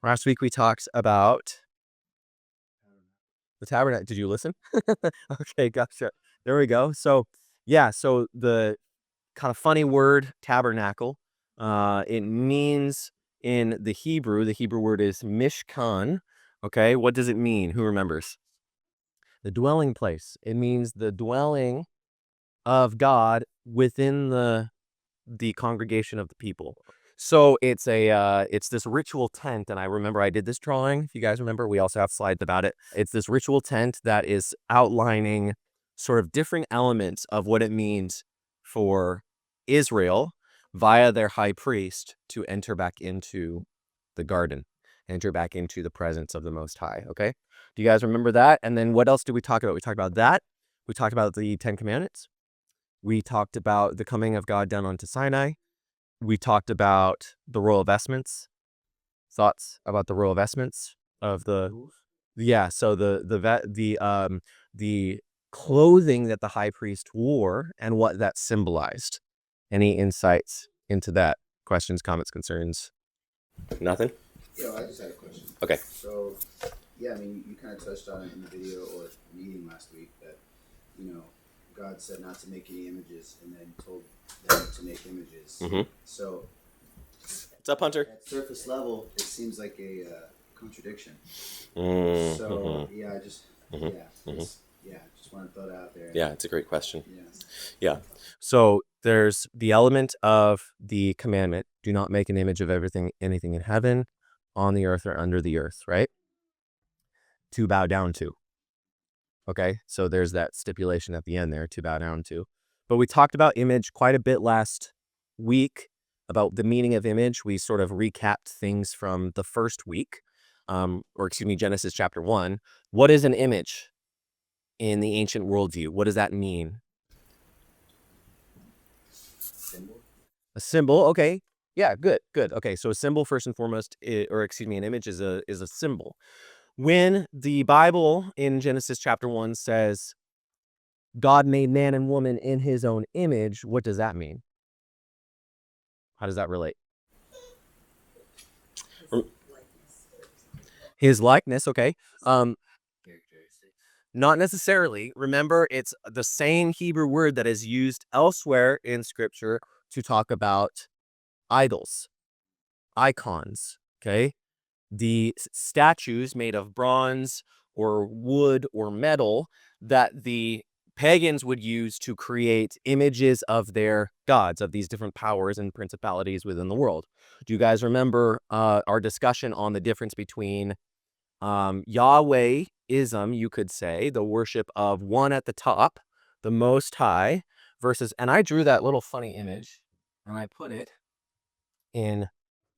Last week we talked about the tabernacle. Did you listen? Okay, gotcha. There we go. So yeah, so the kind of funny word tabernacle, it means in the Hebrew word is mishkan. Okay, what does it mean? Who remembers? The dwelling place. It means the dwelling of God within the congregation of the people. So it's this ritual tent, and I remember I did this drawing. If you guys remember, we also have slides about it. It's this ritual tent that is outlining sort of different elements of what it means for Israel via their high priest to enter back into the garden, enter back into the presence of the Most High. Okay, do you guys remember that? And then what else did we talk about? We talked about that. We talked about the Ten Commandments. We talked about the coming of God down onto Sinai. We talked about the royal vestments. Thoughts about the royal vestments of the so the clothing that the high priest wore and what that symbolized. Any insights into that? Questions, comments, concerns? Nothing? Yeah, I just had a question. Okay. So, yeah, I mean, you kind of touched on it in the video or meeting last week that, God said not to make any images and then told them to make images. Mm-hmm. So, What's up, Hunter? at surface level, it seems like a contradiction. Mm-hmm. So, yeah, I just, Mm-hmm. just want to throw that out there. Yeah, it's a great question. Yes. Yeah. So there's the element of the commandment, do not make an image of anything in heaven, on the earth, or under the earth, right? To bow down to. Okay, so there's that stipulation at the end there, to bow down to. But we talked about image quite a bit last week, about the meaning of image. We sort of recapped things from the first week, Genesis chapter 1. What is an image in the ancient worldview? What does that mean? Symbol? A symbol, okay. Yeah, good. Okay, so a symbol first and foremost, an image is a symbol. When the Bible in Genesis chapter 1 says God made man and woman in his own image, what does that mean? How does that relate? His likeness, okay. Not necessarily. Remember, it's the same Hebrew word that is used elsewhere in Scripture to talk about idols, icons, okay? The statues made of bronze or wood or metal that the pagans would use to create images of their gods, of these different powers and principalities within the world. Do you guys remember our discussion on the difference between Yahwehism, you could say, the worship of one at the top, the Most High, versus, and I drew that little funny image and I put it in,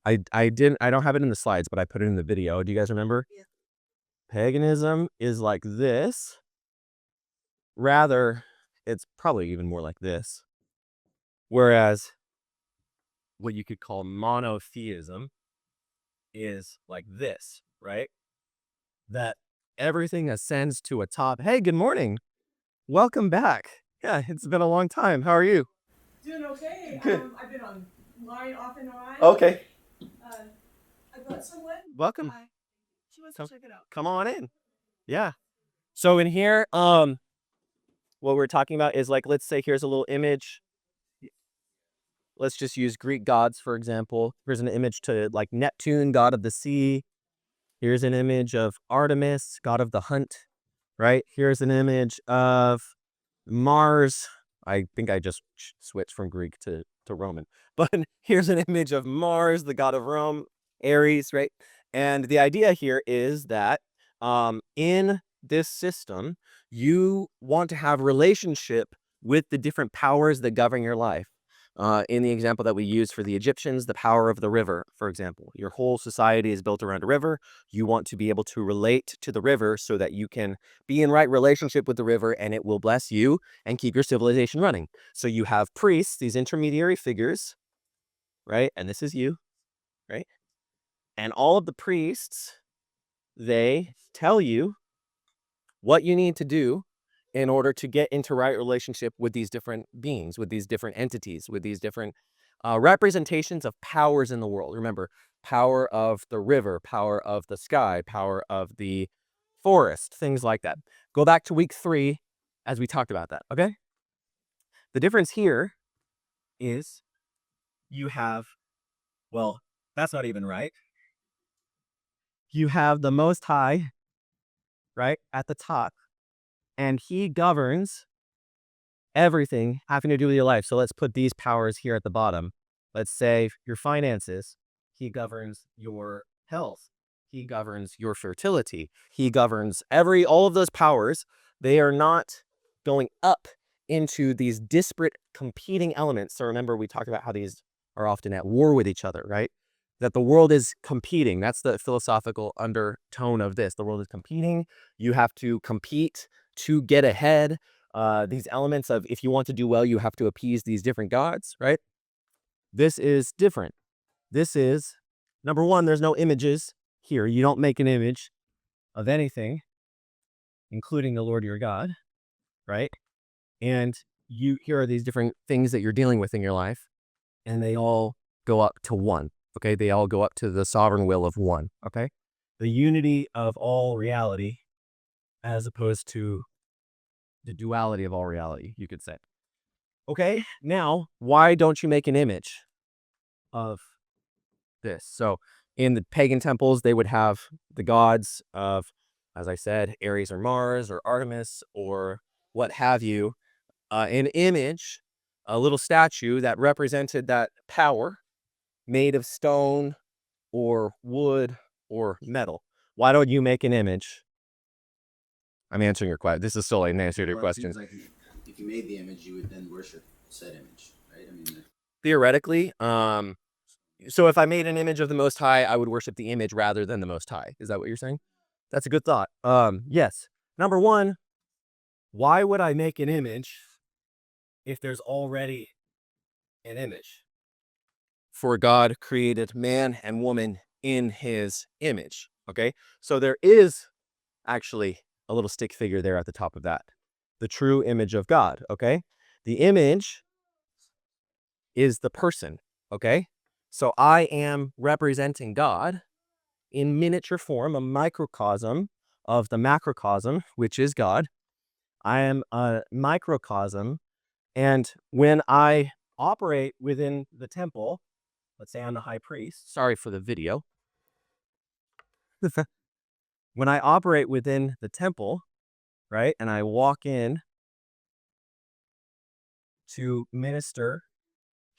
I don't have it in the slides, but I put it in the video. Do you guys remember? Yeah. Paganism is like this. Rather, it's probably even more like this. Whereas what you could call monotheism is like this, right? That everything ascends to a top. Hey, good morning. Welcome back. Yeah, it's been a long time. How are you? Doing okay. Good. I've been online off and on. Okay. I brought someone. Welcome. Hi. She wants to check it out. Come on in. Yeah. So in here, what we're talking about is, like, let's say here's a little image. Let's just use Greek gods, for example. Here's an image to, like, Neptune, god of the sea. Here's an image of Artemis, god of the hunt, right? Here's an image of Mars. I think I just switched from Greek to Roman. But here's an image of Mars, the god of Rome, Ares, right? And the idea here is that in this system, you want to have relationship with the different powers that govern your life. In the example that we use for the Egyptians, the power of the river, for example. Your whole society is built around a river. You want to be able to relate to the river so that you can be in right relationship with the river and it will bless you and keep your civilization running. So you have priests, these intermediary figures, right? And this is you, right? And all of the priests, they tell you what you need to do in order to get into right relationship with these different beings, with these different entities, with these different representations of powers in the world. Remember, power of the river, power of the sky, power of the forest, things like that. Go back to week 3 as we talked about that, okay? The difference here is you have, well, that's not even right. You have the Most High, right, at the top, and he governs everything having to do with your life. So let's put these powers here at the bottom. Let's say your finances. He governs your health. He governs your fertility. He governs all of those powers. They are not going up into these disparate competing elements. So remember, we talked about how these are often at war with each other, right? That the world is competing. That's the philosophical undertone of this. The world is competing. You have to compete to get ahead. These elements of, if you want to do well, you have to appease these different gods, right? This is different. This is, number one, there's no images here. You don't make an image of anything, including the Lord your God, right? And here are these different things that you're dealing with in your life, and they all go up to one, okay? They all go up to the sovereign will of one, okay? The unity of all reality, as opposed to the duality of all reality, you could say. Okay, now, why don't you make an image of this? So in the pagan temples, they would have the gods of, as I said, Ares or Mars or Artemis or what have you, an image, a little statue that represented that power made of stone or wood or metal. Why don't you make an image? I'm answering your question. This is still an answer to your Well, it seems question. like if you made the image, you would then worship said image, right? I mean, Theoretically, so if I made an image of the Most High, I would worship the image rather than the Most High. Is that what you're saying? That's a good thought. Yes. Number one, why would I make an image if there's already an image? For God created man and woman in his image. Okay? So there is actually a little stick figure there at the top of that. The true image of God. Okay? The image is the person. Okay? So I am representing God in miniature form, a microcosm of the macrocosm, which is God. I am a microcosm. And when I operate within the temple, let's say I'm the high priest. Sorry for the video. When I operate within the temple, right, and I walk in to minister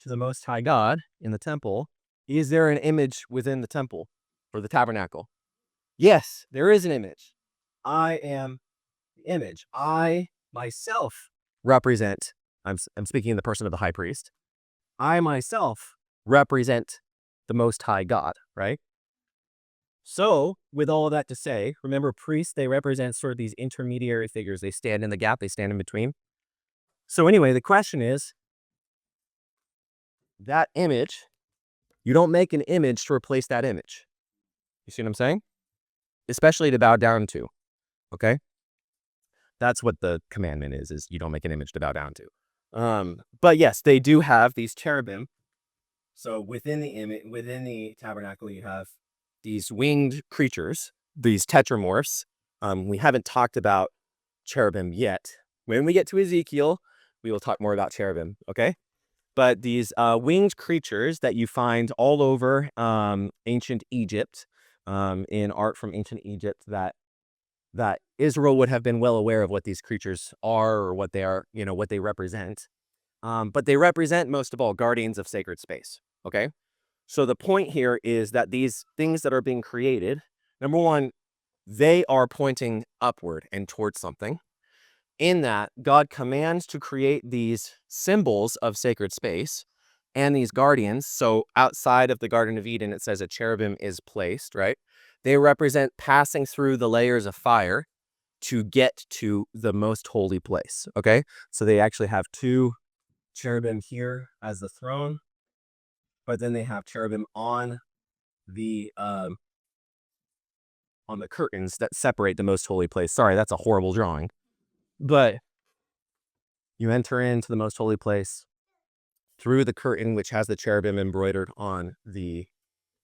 to the Most High God in the temple, is there an image within the temple or the tabernacle? Yes, there is an image. I am the image. I myself represent, I'm speaking in the person of the high priest. I myself represent the Most High God, right? So, with all of that to say, remember, priests, they represent sort of these intermediary figures. They stand in the gap, they stand in between. So anyway, the question is, that image, you don't make an image to replace that image. You see what I'm saying? Especially to bow down to, okay? That's what the commandment is you don't make an image to bow down to. But yes, they do have these cherubim. So within the tabernacle, you have these winged creatures, these tetramorphs. We haven't talked about cherubim yet. When we get to Ezekiel, we will talk more about cherubim, okay? But these winged creatures that you find all over ancient Egypt, in art from ancient Egypt, that Israel would have been well aware of what these creatures are or what they are, what they represent. But they represent, most of all, guardians of sacred space, okay? So the point here is that these things that are being created, number one, they are pointing upward and towards something. In that, God commands to create these symbols of sacred space and these guardians. So outside of the Garden of Eden, it says a cherubim is placed, right? They represent passing through the layers of fire to get to the most holy place, okay? So they actually have two cherubim here as the throne, but then they have cherubim on the curtains that separate the most holy place. Sorry, that's a horrible drawing. But you enter into the most holy place through the curtain, which has the cherubim embroidered on the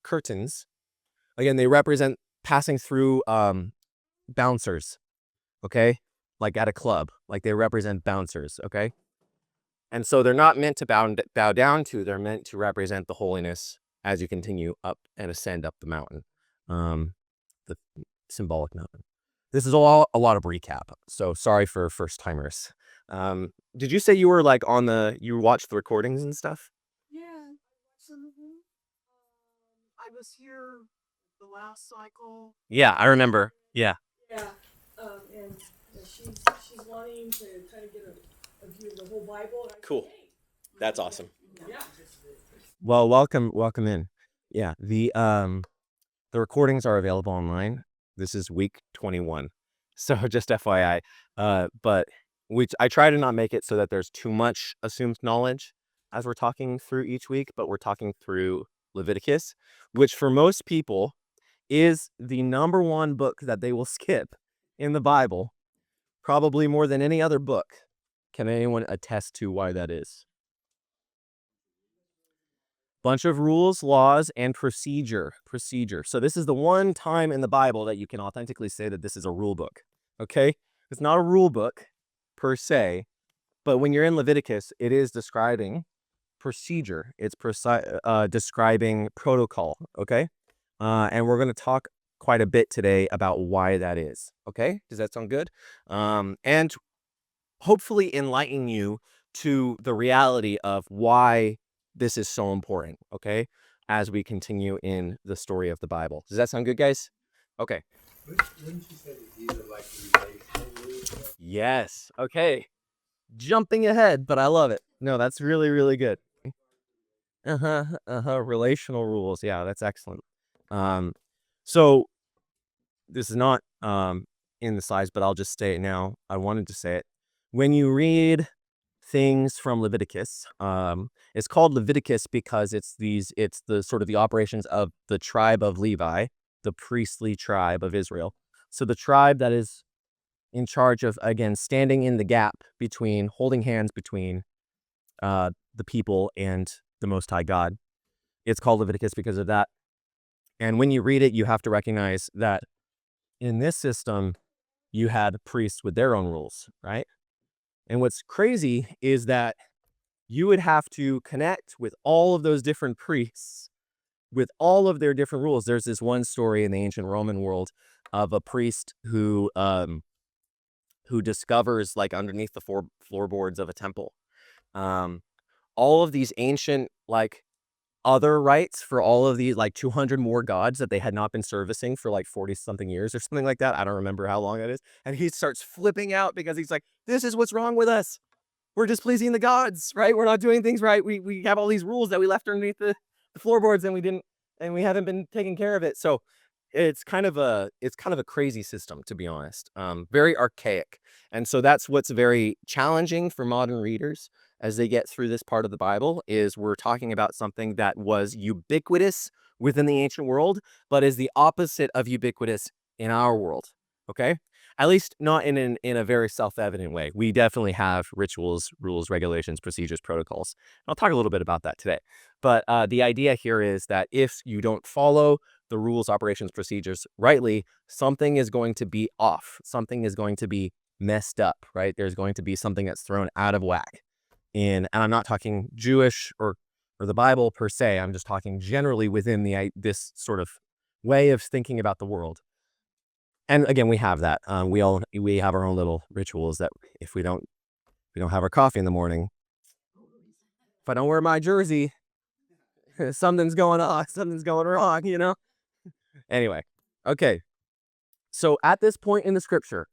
curtains, again, they represent passing through bouncers, okay? Like at a club, like they represent bouncers, okay? And so they're not meant to bow down to, they're meant to represent the holiness as you continue up and ascend up the mountain, the symbolic mountain. This is all a lot of recap, so sorry for first timers. Did you say you were like you watched the recordings and stuff? Yeah. Some of them. I was here the last cycle. Yeah, I remember. Yeah. Yeah. And she's wanting to kind of get a view of the whole Bible. And I said, Cool. "Hey." That's awesome. Yeah. Well, welcome in. Yeah, the recordings are available online. This is week 21, so just FYI. But I try to not make it so that there's too much assumed knowledge as we're talking through each week, but we're talking through Leviticus, which for most people is the number one book that they will skip in the Bible, probably more than any other book. Can anyone attest to why that is? Bunch of rules, laws, and procedure. So this is the one time in the Bible that you can authentically say that this is a rule book, okay? It's not a rule book per se, but when you're in Leviticus, it is describing procedure. It's describing protocol, okay? And we're going to talk quite a bit today about why that is, okay? Does that sound good? And hopefully enlighten you to the reality of why this is so important, okay? As we continue in the story of the Bible. Does that sound good, guys? Okay. Wouldn't you say that these are like relational rules? Yes. Okay. Jumping ahead, but I love it. No, that's really, really good. Relational rules. Yeah, that's excellent. So this is not in the slides, but I'll just say it now. I wanted to say it. When you read things from Leviticus, it's called Leviticus because it's the sort of the operations of the tribe of Levi, the priestly tribe of Israel. So the tribe that is in charge of, again, standing in the gap between, holding hands between the people and the Most High God. It's called Leviticus because of that. And when you read it, you have to recognize that in this system, you had priests with their own rules, right? And what's crazy is that you would have to connect with all of those different priests with all of their different rules. There's this one story in the ancient Roman world of a priest who discovers, like, underneath the floorboards of a temple, all of these ancient, like, other rites for all of these, like, 200 more gods that they had not been servicing for like 40 something years or something like that. I don't remember how long it is. And he starts flipping out because he's like, this is what's wrong with us. We're displeasing the gods, right? We're not doing things right. We have all these rules that we left underneath the floorboards and we haven't been taking care of it. So it's kind of a crazy system, to be honest. Very archaic. And so that's what's very challenging for modern readers as they get through this part of the Bible, is we're talking about something that was ubiquitous within the ancient world, but is the opposite of ubiquitous in our world. Okay? At least not in a very self-evident way. We definitely have rituals, rules, regulations, procedures, protocols. I'll talk a little bit about that today. But the idea here is that if you don't follow the rules, operations, procedures rightly, something is going to be off. Something is going to be messed up, right? There's going to be something that's thrown out of whack. And I'm not talking Jewish or the Bible per se. I'm just talking generally within this sort of way of thinking about the world. And again, we have that. We have our own little rituals that if we don't have our coffee in the morning, if I don't wear my jersey, something's going on. Something's going wrong, you know? Anyway, okay. So at this point in the scripture,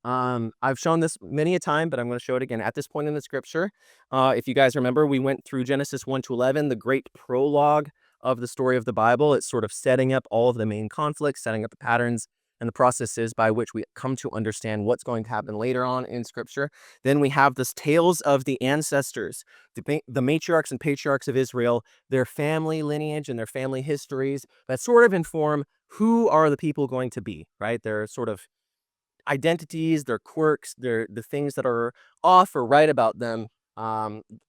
I've shown this many a time, but I'm going to show it again. At this point in the scripture, if you guys remember, we went through Genesis 1 to 11, the great prologue of the story of the Bible. It's sort of setting up all of the main conflicts, setting up the patterns and the processes by which we come to understand what's going to happen later on in scripture. Then we have this tales of the ancestors, the matriarchs and patriarchs of Israel, their family lineage and their family histories that sort of inform who are the people going to be, right? They're sort of identities, their quirks, the things that are off or right about them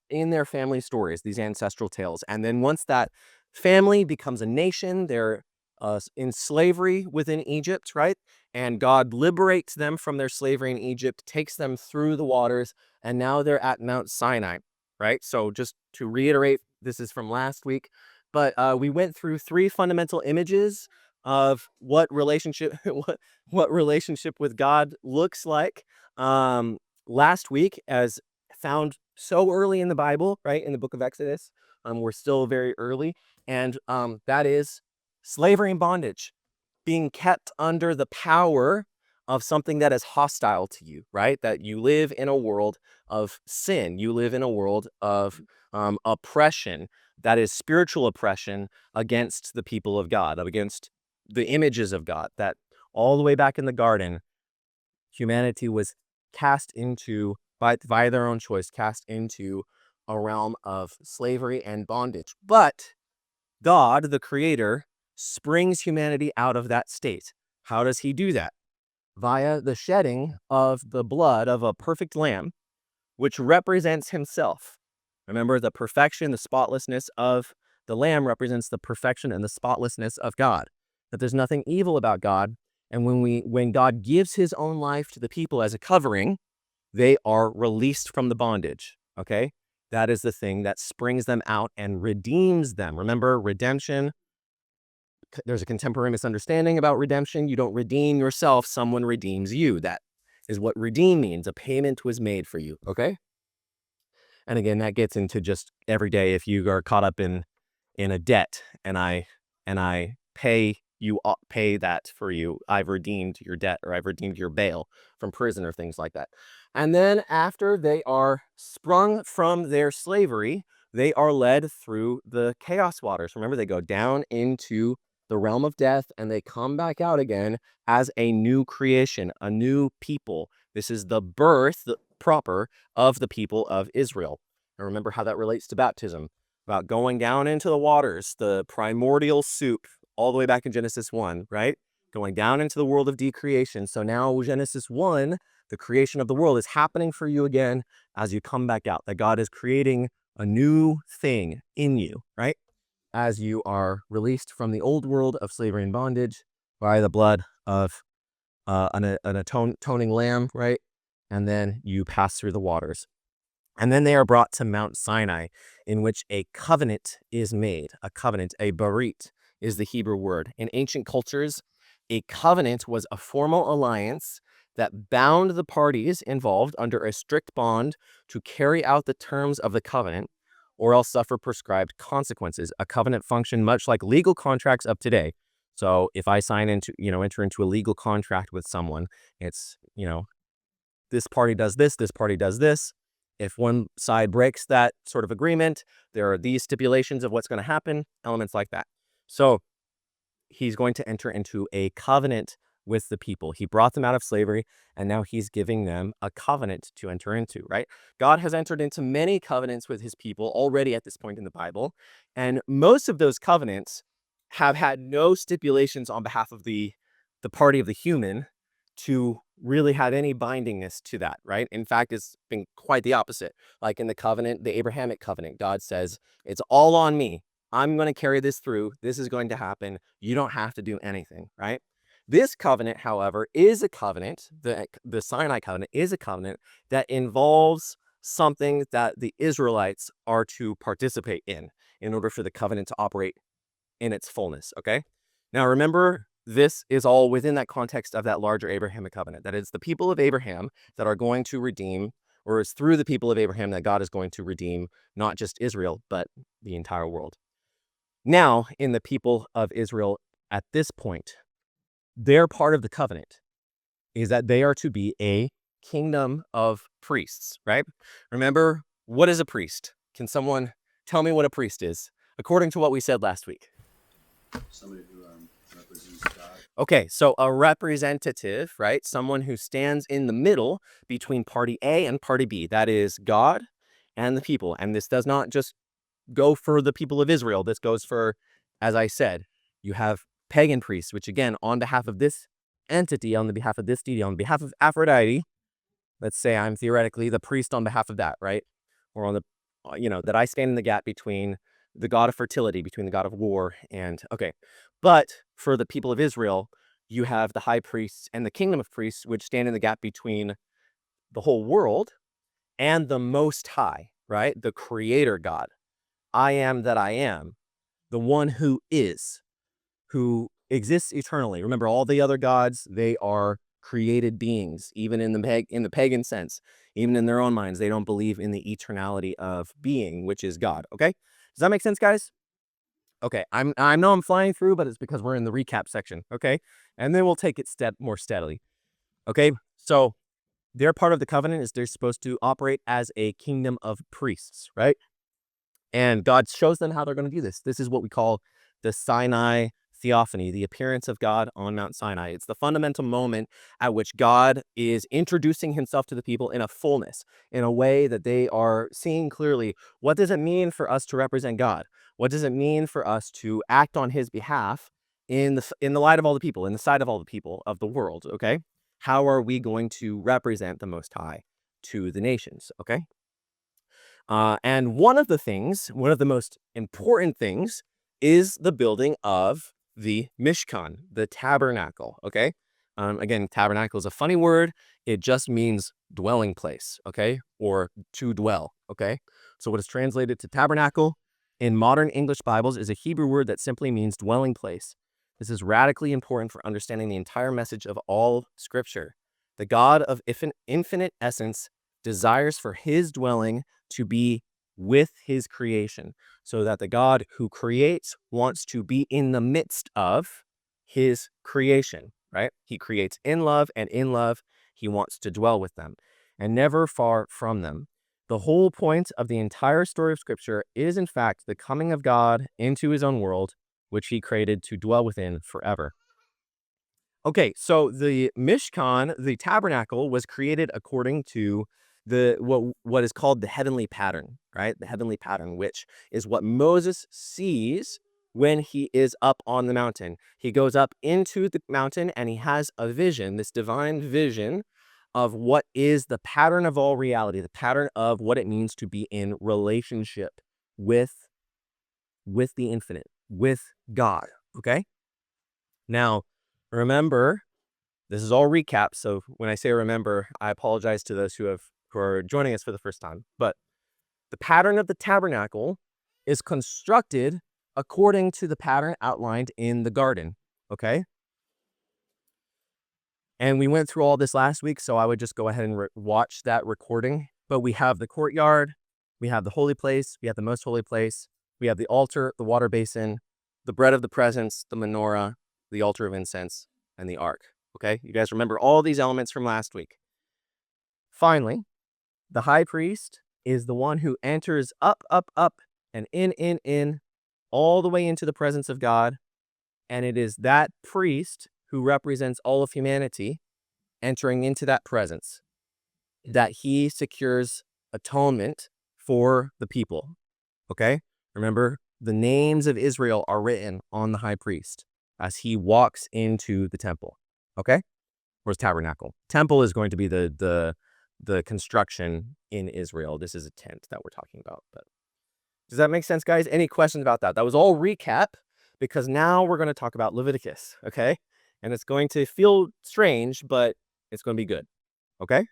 in their family stories, these ancestral tales. And then once that family becomes a nation. They're in slavery within Egypt, right? And God liberates them from their slavery in Egypt, takes them through the waters, and now they're at Mount Sinai, right? So just to reiterate, this is from last week, but we went through 3 fundamental images of what relationship what relationship with God looks like. Last week, as found so early in the Bible, right, in the book of Exodus, we're still very early, and that is slavery and bondage, being kept under the power of something that is hostile to you, right? That you live in a world of sin. You live in a world of oppression, that is spiritual oppression against the people of God, against the images of God. That all the way back in the garden, humanity was cast into, by their own choice, cast into a realm of slavery and bondage. But God, the creator, springs humanity out of that state. How does he do that? Via the shedding of the blood of a perfect lamb, which represents himself. Remember, the perfection, the spotlessness of the lamb represents the perfection and the spotlessness of God. That there's nothing evil about God. And when God gives his own life to the people as a covering, they are released from the bondage. Okay? That is the thing that springs them out and redeems them. Remember, redemption, there's a contemporary misunderstanding about redemption. You don't redeem yourself, someone redeems you. That is what redeem means. A payment was made for you, okay? And again, that gets into just every day. If you are caught up in a debt and I pay that for you, I've redeemed your debt, or I've redeemed your bail from prison, or things like that. And then after they are sprung from their slavery, they are led through the chaos waters. Remember, they go down into the realm of death and they come back out again as a new creation, a new people. This is the birth proper of the people of Israel. And remember how that relates to baptism, about going down into the waters, the primordial soup, all the way back in Genesis 1, right? Going down into the world of decreation. So now Genesis 1, the creation of the world, is happening for you again as you come back out, that God is creating a new thing in you, right? As you are released from the old world of slavery and bondage by the blood of an atoning lamb, right? And then you pass through the waters. And then they are brought to Mount Sinai, in which a covenant is made. A covenant, a barit, is the Hebrew word. In ancient cultures, a covenant was a formal alliance that bound the parties involved under a strict bond to carry out the terms of the covenant, or else suffer prescribed consequences. A covenant functioned much like legal contracts of today. So if I enter into a legal contract with someone, it's, this party does this party does this. If one side breaks that sort of agreement, there are these stipulations of what's going to happen, elements like that. So he's going to enter into a covenant with the people. He brought them out of slavery, and now he's giving them a covenant to enter into, right? God has entered into many covenants with his people already at this point in the Bible, and most of those covenants have had no stipulations on behalf of the party of the human to really have any bindingness to that, right? In fact, it's been quite the opposite. Like in the covenant, the Abrahamic covenant, God says, it's all on me. I'm going to carry this through. This is going to happen. You don't have to do anything, right? This covenant, however, is a covenant, the Sinai covenant is a covenant that involves something that the Israelites are to participate in order for the covenant to operate in its fullness, okay? Now remember, this is all within that context of that larger Abrahamic covenant. That is the people of Abraham that are going to redeem, or it's through the people of Abraham that God is going to redeem not just Israel, but the entire world. Now, in the people of Israel at this point, their part of the covenant is that they are to be a kingdom of priests, right? Remember, what is a priest? Can someone tell me what a priest is, according to what we said last week? Somebody who represents God. Okay, so a representative, right? Someone who stands in the middle between party A and party B. That is God and the people. And this does not just go for the people of Israel. This goes for, as I said, you have pagan priests, which again, on behalf of this entity, on the behalf of this deity, on behalf of Aphrodite, let's say I'm theoretically the priest on behalf of that, right? Or on the, that I stand in the gap between the god of fertility, between the god of war and, okay. But for the people of Israel, you have the high priests and the kingdom of priests, which stand in the gap between the whole world and the Most High, right? The creator God. I am that I am, the one who is, who exists eternally. Remember, all the other gods, they are created beings, even in the pagan sense. Even in their own minds, they don't believe in the eternality of being, which is God. Okay? Does that make sense, guys? Okay, I know I'm flying through, but it's because we're in the recap section. Okay, and then we'll take it more steadily. Okay, so their part of the covenant is they're supposed to operate as a kingdom of priests, right? And God shows them how they're going to do this. This is what we call the Sinai theophany, the appearance of God on Mount Sinai. It's the fundamental moment at which God is introducing himself to the people in a fullness, in a way that they are seeing clearly, what does it mean for us to represent God? What does it mean for us to act on his behalf in the light of all the people, in the sight of all the people of the world, okay? How are we going to represent the Most High to the nations, okay? And one of the most important things is the building of the Mishkan, the tabernacle, okay? Again, tabernacle is a funny word. It just means dwelling place, okay? Or to dwell, okay? So what is translated to tabernacle in modern English Bibles is a Hebrew word that simply means dwelling place. This is radically important for understanding the entire message of all Scripture. The God of infinite essence desires for his dwelling to be with his creation, so that the God who creates wants to be in the midst of his creation, right? He creates in love, and in love, he wants to dwell with them and never far from them. The whole point of the entire story of Scripture is, in fact, the coming of God into his own world, which he created to dwell within forever. Okay, so the Mishkan, the tabernacle, was created according to what is called the heavenly pattern, right? The heavenly pattern, which is what Moses sees when he is up on the mountain. He goes up into the mountain and he has a vision, this divine vision of what is the pattern of all reality, the pattern of what it means to be in relationship with the infinite, with God, okay? Now, remember, this is all recap, so when I say remember, I apologize to those who are joining us for the first time. But the pattern of the tabernacle is constructed according to the pattern outlined in the garden, okay? And we went through all this last week, so I would just go ahead and watch that recording. But we have the courtyard, we have the holy place, we have the most holy place, we have the altar, the water basin, the bread of the presence, the menorah, the altar of incense, and the ark. Okay, you guys remember all these elements from last week. Finally, the high priest is the one who enters up, and in, all the way into the presence of God. And it is that priest who represents all of humanity entering into that presence that he secures atonement for the people. Okay, remember, the names of Israel are written on the high priest as he walks into the temple. Okay? Or tabernacle. Temple is going to be the construction in Israel. This is a tent that we're talking about. But does that make sense, guys? Any questions about that? That was all recap, because now we're going to talk about Leviticus, okay? And it's going to feel strange, but it's going to be good. Okay?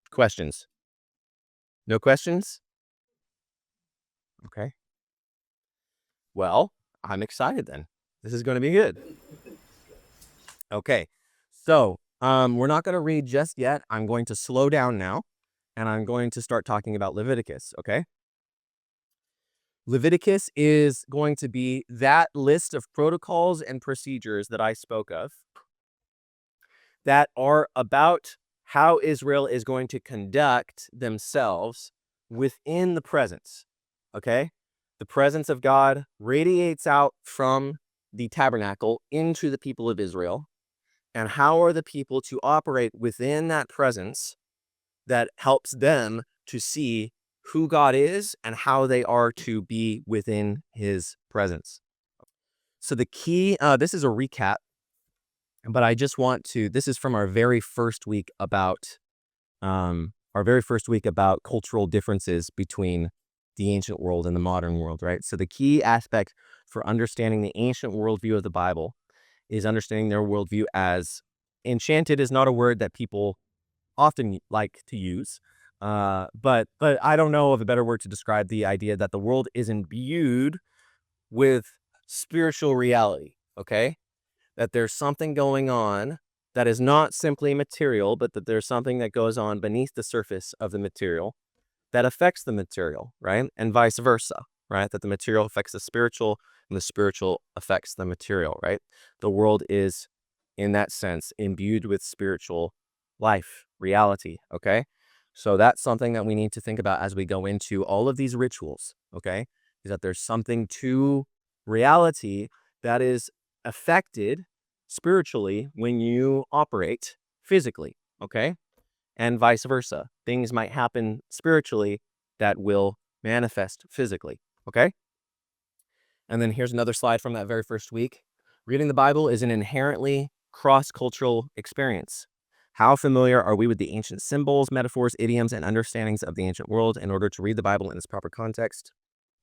Questions? No questions? Okay. Well, I'm excited then. This is going to be good. Okay, so we're not going to read just yet. I'm going to slow down now, and I'm going to start talking about Leviticus, okay? Leviticus is going to be that list of protocols and procedures that I spoke of that are about how Israel is going to conduct themselves within the presence, okay? The presence of God radiates out from the tabernacle into the people of Israel. And how are the people to operate within that presence that helps them to see who God is and how they are to be within his presence? So the key, this is a recap, but I just want to, this is from our very first week about cultural differences between the ancient world and the modern world, right? So the key aspect for understanding the ancient worldview of the Bible is understanding their worldview as enchanted is not a word that people often like to use. But I don't know of a better word to describe the idea that the world is imbued with spiritual reality, okay? That there's something going on that is not simply material, but that there's something that goes on beneath the surface of the material that affects the material, right? And vice versa, right? That the material affects the spiritual and the spiritual affects the material, right? The world is, in that sense, imbued with spiritual life, reality, okay? So that's something that we need to think about as we go into all of these rituals, okay? Is that there's something to reality that is affected spiritually when you operate physically, okay? And vice versa. Things might happen spiritually that will manifest physically, okay? And then here's another slide from that very first week. Reading the Bible is an inherently cross-cultural experience. How familiar are we with the ancient symbols, metaphors, idioms, and understandings of the ancient world in order to read the Bible in its proper context?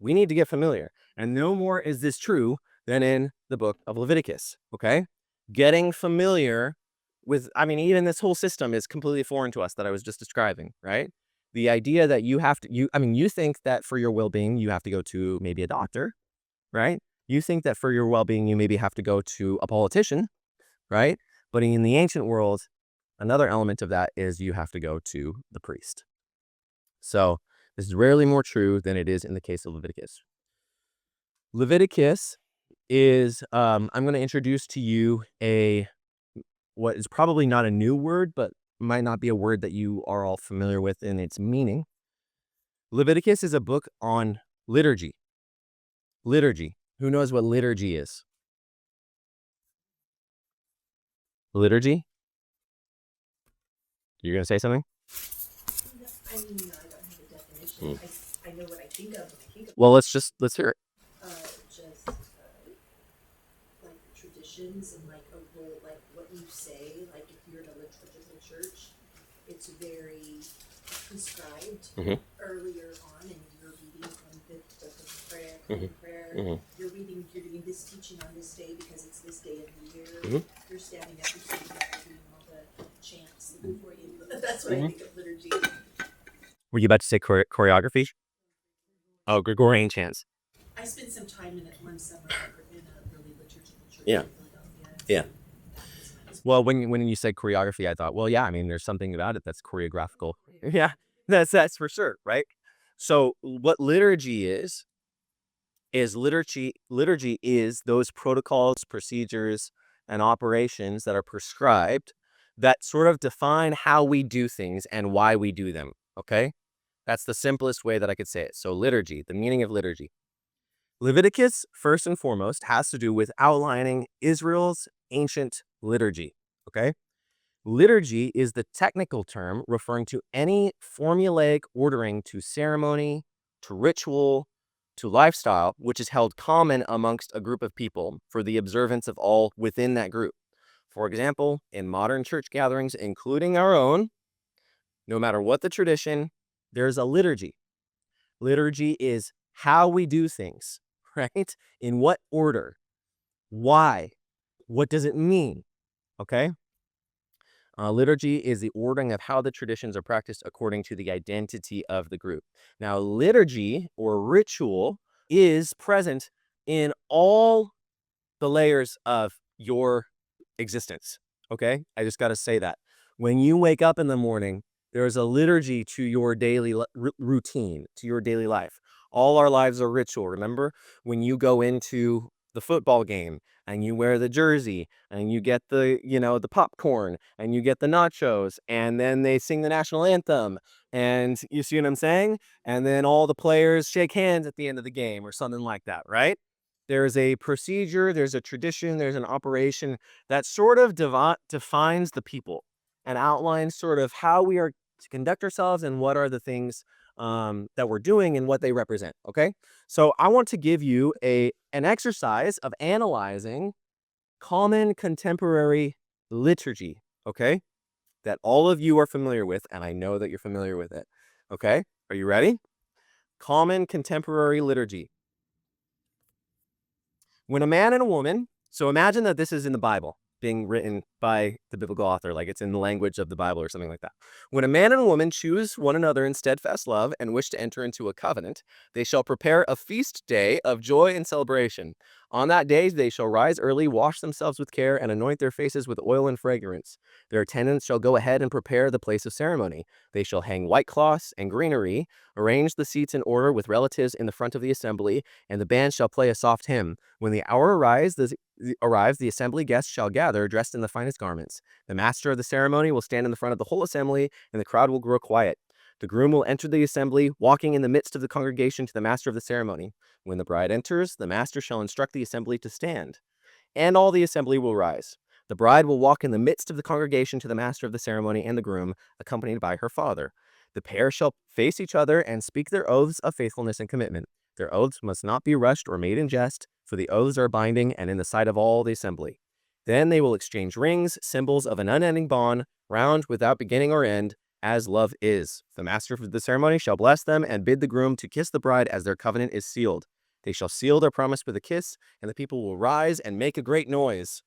We need to get familiar. And no more is this true than in the book of Leviticus, okay? Getting familiar with, I mean, even this whole system is completely foreign to us that I was just describing, right? The idea that you have to, you think that for your well-being, you have to go to maybe a doctor, right? You think that for your well-being, you maybe have to go to a politician, right? But in the ancient world, another element of that is you have to go to the priest. So this is rarely more true than it is in the case of Leviticus. Leviticus is, I'm going to introduce to you what is probably not a new word, but might not be a word that you are all familiar with in its meaning. Leviticus is a book on liturgy. Liturgy. Who knows what liturgy is? Liturgy? You're going to say something? I mean, no, I don't have a definition. I know what I think of when I think of Well, let's hear it. just like traditions and like a role, like what you say. Like if you're in a liturgical church, it's very prescribed earlier on, and you're reading from the book of prayer, You're doing this teaching on this day because it's this day of the year. You're standing up, you're sitting up, you're doing all the chants before you. That's what I think of liturgy. Were you about to say choreography? Oh, Gregorian chants. I spent some time in it one summer in a really liturgical church Yeah. in Philadelphia. Yeah. So Well, when you said choreography, I thought, well, yeah, I mean, there's something about it that's choreographical. Yeah, that's for sure, right? So what liturgy is liturgy is those protocols, procedures, and operations that are prescribed that sort of define how we do things and why we do them, okay? That's the simplest way that I could say it. So liturgy, the meaning of liturgy. Leviticus, first and foremost, has to do with outlining Israel's ancient liturgy, okay? Liturgy is the technical term referring to any formulaic ordering to ceremony, to ritual, to lifestyle, which is held common amongst a group of people for the observance of all within that group. For example, in modern church gatherings, including our own, no matter what the tradition, there's a liturgy. Liturgy is how we do things, right? In what order? Why? What does it mean? Okay? Liturgy is the ordering of how the traditions are practiced according to the identity of the group. Now, liturgy or ritual is present in all the layers of your existence. Okay? I just got to say that. When you wake up in the morning, there's a liturgy to your daily routine, to your daily life. All our lives are ritual. Remember when you go into the football game and you wear the jersey and you get the popcorn and you get the nachos and then they sing the national anthem and you see what I'm saying? And then all the players shake hands at the end of the game or something like that, right? There's a procedure, there's a tradition, there's an operation that sort of defines the people and outlines sort of how we are to conduct ourselves and what are the things that we're doing and what they represent, okay? So I want to give you an exercise of analyzing common contemporary liturgy, okay? That all of you are familiar with, and I know that you're familiar with it, okay? Are you ready? Common contemporary liturgy. When a man and a woman, so imagine that this is in the Bible, being written by the biblical author, like it's in the language of the Bible or something like that. When a man and a woman choose one another in steadfast love and wish to enter into a covenant, they shall prepare a feast day of joy and celebration. On that day they shall rise early, wash themselves with care, and anoint their faces with oil and fragrance. Their attendants shall go ahead and prepare the place of ceremony. They shall hang white cloths and greenery, arrange the seats in order with relatives in the front of the assembly, and the band shall play a soft hymn. When the hour arrives, the assembly guests shall gather, dressed in the finest garments. The master of the ceremony will stand in the front of the whole assembly, and the crowd will grow quiet. The groom will enter the assembly, walking in the midst of the congregation to the master of the ceremony. When the bride enters, the master shall instruct the assembly to stand, and all the assembly will rise. The bride will walk in the midst of the congregation to the master of the ceremony and the groom, accompanied by her father. The pair shall face each other and speak their oaths of faithfulness and commitment. Their oaths must not be rushed or made in jest, for the oaths are binding and in the sight of all the assembly. Then they will exchange rings, symbols of an unending bond, round without beginning or end, as love is. The master of the ceremony shall bless them and bid the groom to kiss the bride as their covenant is sealed. They shall seal their promise with a kiss, and the people will rise and make a great noise.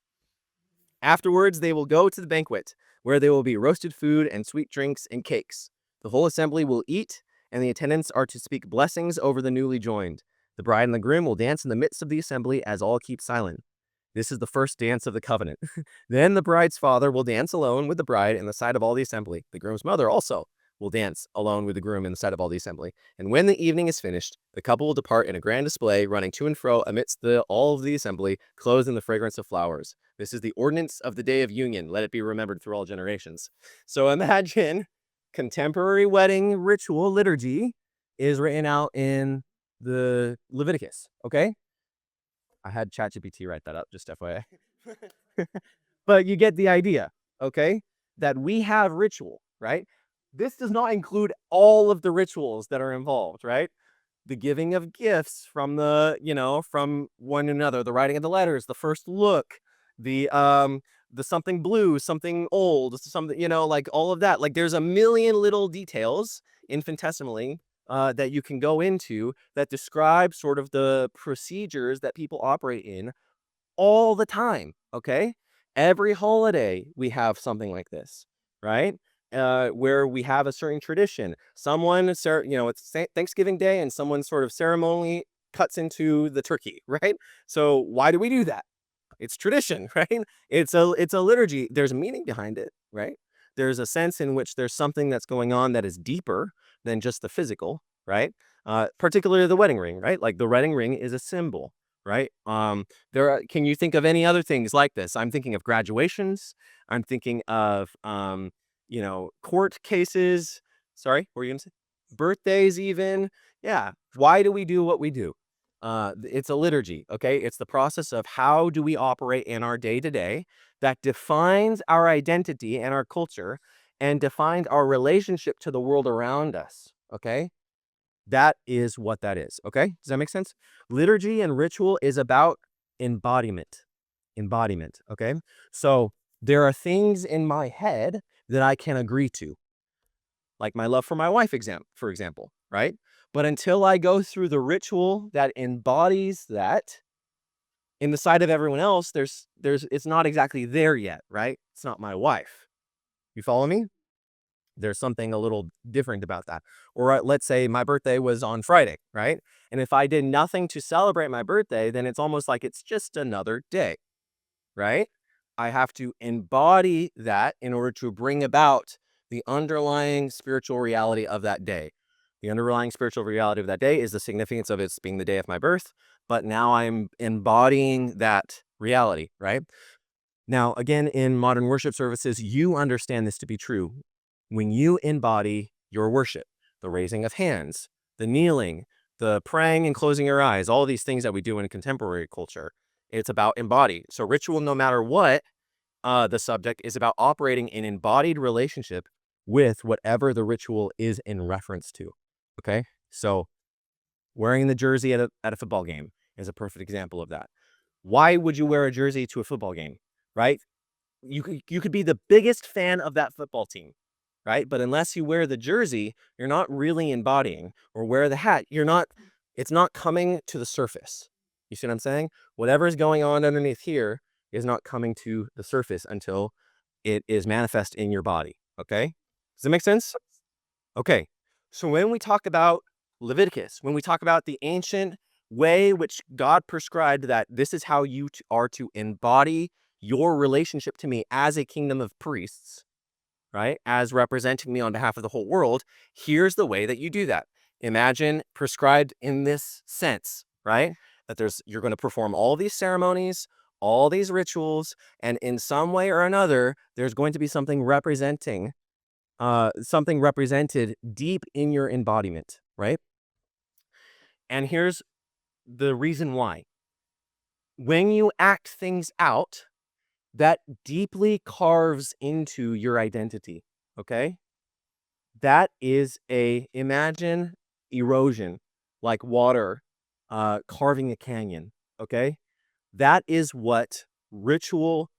Afterwards, they will go to the banquet, where there will be roasted food and sweet drinks and cakes. The whole assembly will eat, and the attendants are to speak blessings over the newly joined. The bride and the groom will dance in the midst of the assembly as all keep silent. This is the first dance of the covenant. Then the bride's father will dance alone with the bride in the sight of all the assembly. The groom's mother also will dance alone with the groom in the sight of all the assembly. And when the evening is finished, the couple will depart in a grand display, running to and fro amidst all of the assembly, clothed in the fragrance of flowers. This is the ordinance of the day of union. Let it be remembered through all generations. So imagine contemporary wedding ritual liturgy is written out in the Leviticus, okay? I had ChatGPT write that up, just FYI. But you get the idea, okay? That we have ritual, right? This does not include all of the rituals that are involved, right? The giving of gifts from from one another, the writing of the letters, the first look, the something blue, something old, something, like all of that. Like there's a million little details infinitesimally that you can go into that describe sort of the procedures that people operate in all the time, okay? Every holiday we have something like this, right? Where we have a certain tradition. It's Thanksgiving Day and someone sort of ceremonially cuts into the turkey, right? So why do we do that? It's tradition, right? It's a liturgy. There's a meaning behind it, right? There's a sense in which there's something that's going on that is deeper than just the physical, right? Particularly the wedding ring, right? Like the wedding ring is a symbol, right? Can you think of any other things like this? I'm thinking of graduations. I'm thinking of court cases. Sorry, what were you gonna say? Birthdays, even. Yeah. Why do we do what we do? It's a liturgy, okay? It's the process of how do we operate in our day-to-day that defines our identity and our culture and defines our relationship to the world around us, okay? That is what that is, okay? Does that make sense? Liturgy and ritual is about embodiment. Embodiment, okay? So there are things in my head that I can agree to, like my love for my wife, for example, right? But until I go through the ritual that embodies that in the sight of everyone else, it's not exactly there yet, right? It's not my wife. You follow me? There's something a little different about that. Or let's say my birthday was on Friday, right? And if I did nothing to celebrate my birthday, then it's almost like it's just another day, right? I have to embody that in order to bring about the underlying spiritual reality of that day. The underlying spiritual reality of that day is the significance of it being the day of my birth, but now I'm embodying that reality, right? Now, again, in modern worship services, you understand this to be true. When you embody your worship, the raising of hands, the kneeling, the praying and closing your eyes, all these things that we do in contemporary culture, it's about embody. So ritual, no matter what the subject, is about operating in embodied relationship with whatever the ritual is in reference to. Okay? So wearing the jersey at a football game is a perfect example of that. Why would you wear a jersey to a football game, right? You could be the biggest fan of that football team, right? But unless you wear the jersey, you're not really embodying, or wear the hat, it's not coming to the surface. You see what I'm saying? Whatever is going on underneath here is not coming to the surface until it is manifest in your body. Okay? Does that make sense? Okay. So when we talk about Leviticus, when we talk about the ancient way which God prescribed that this is how you are to embody your relationship to me as a kingdom of priests, right? As representing me on behalf of the whole world, here's the way that you do that. Imagine prescribed in this sense, right? That you're going to perform all these ceremonies, all these rituals, and in some way or another, there's going to be something represented deep in your embodiment, right? And here's the reason why. When you act things out, that deeply carves into your identity, okay? That is imagine erosion, like water carving a canyon, okay? That is what ritual,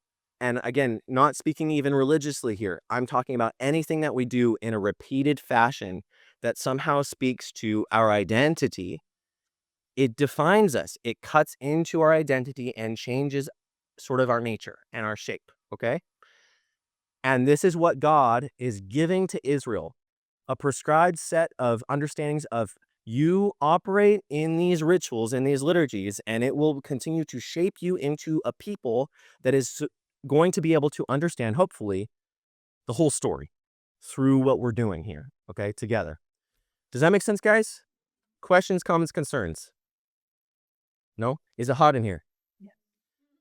and again, not speaking even religiously here, I'm talking about anything that we do in a repeated fashion that somehow speaks to our identity. It defines us. It cuts into our identity and changes sort of our nature and our shape, okay? And this is what God is giving to Israel, a prescribed set of understandings of you operate in these rituals, in these liturgies, and it will continue to shape you into a people that is going to be able to understand, hopefully, the whole story through what we're doing here, okay, together. Does that make sense, guys? Questions, comments, concerns? No? Is it hot in here? Yeah.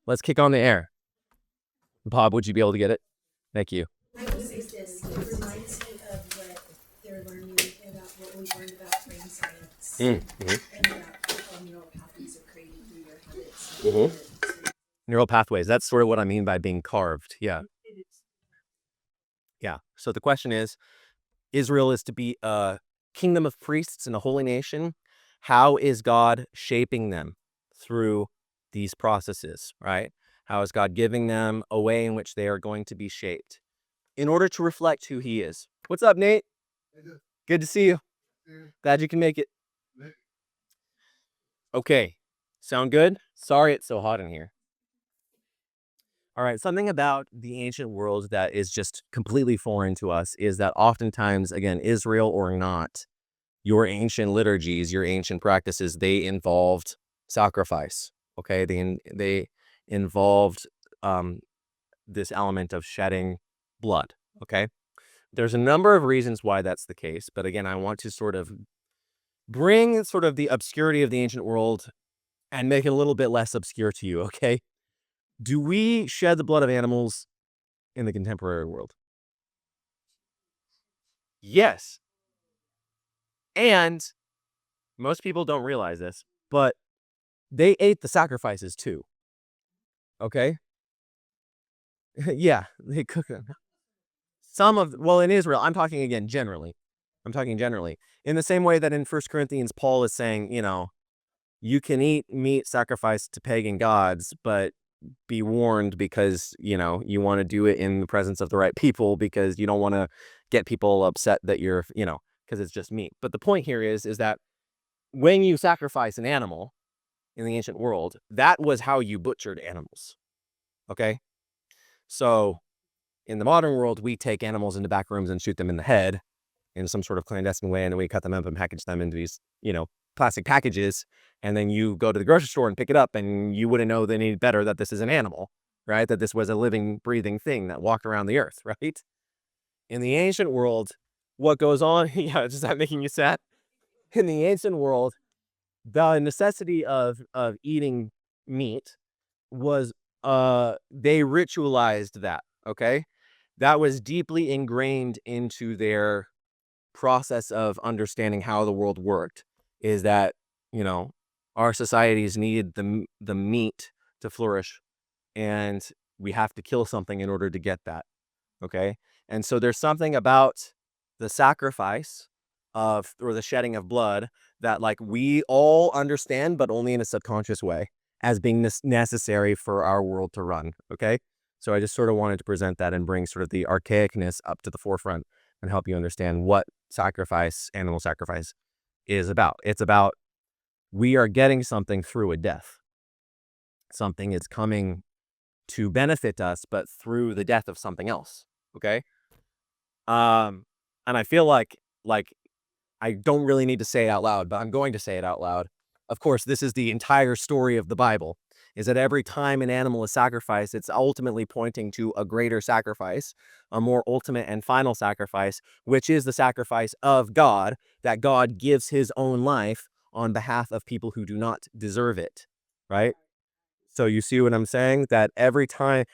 Let's kick on the air. Bob, would you be able to get it? Thank you. I will say this, it reminds me of what they're learning about what we learned about brain science and about how neural pathways are created through your habits. Neural pathways. That's sort of what I mean by being carved. Yeah. Yeah. So the question is, Israel is to be a kingdom of priests and a holy nation. How is God shaping them through these processes, right? How is God giving them a way in which they are going to be shaped in order to reflect who he is? What's up, Nate? Good to see you. Glad you can make it. Okay. Sound good? Sorry it's so hot in here. All right, something about the ancient world that is just completely foreign to us is that oftentimes, again, Israel or not, your ancient liturgies, your ancient practices, they involved sacrifice, okay? They involved this element of shedding blood, okay? There's a number of reasons why that's the case, but again, I want to sort of bring sort of the obscurity of the ancient world and make it a little bit less obscure to you, okay? Do we shed the blood of animals in the contemporary world? Yes. And most people don't realize this, but they ate the sacrifices too. Okay? Yeah, they cook them. Well, in Israel, I'm talking again generally. I'm talking generally. In the same way that in 1 Corinthians, Paul is saying, you can eat meat sacrificed to pagan gods, but be warned because, you want to do it in the presence of the right people because you don't want to get people upset that you're, because it's just meat. But the point here is that when you sacrifice an animal in the ancient world, that was how you butchered animals. Okay? So in the modern world, we take animals into back rooms and shoot them in the head in some sort of clandestine way, and then we cut them up and package them into these, plastic packages, and then you go to the grocery store and pick it up, and you wouldn't know any better that this is an animal, right? That this was a living, breathing thing that walked around the earth, right? In the ancient world, what goes on? Yeah, is that making you sad? In the ancient world, the necessity of eating meat was they ritualized that, okay? That was deeply ingrained into their process of understanding how the world worked, is that, our societies needed the meat to flourish, and we have to kill something in order to get that, okay? And so there's something about the sacrifice or the shedding of blood that like we all understand, but only in a subconscious way as being necessary for our world to run, okay? So I just sort of wanted to present that and bring sort of the archaicness up to the forefront and help you understand what animal sacrifice is about. It's about we are getting something through a death. Something is coming to benefit us, but through the death of something else. Okay. And I feel like I don't really need to say it out loud, but I'm going to say it out loud. Of course, this is the entire story of the Bible, is that every time an animal is sacrificed, it's ultimately pointing to a greater sacrifice, a more ultimate and final sacrifice, which is the sacrifice of God, that God gives his own life on behalf of people who do not deserve it, right? So you see what I'm saying? That every time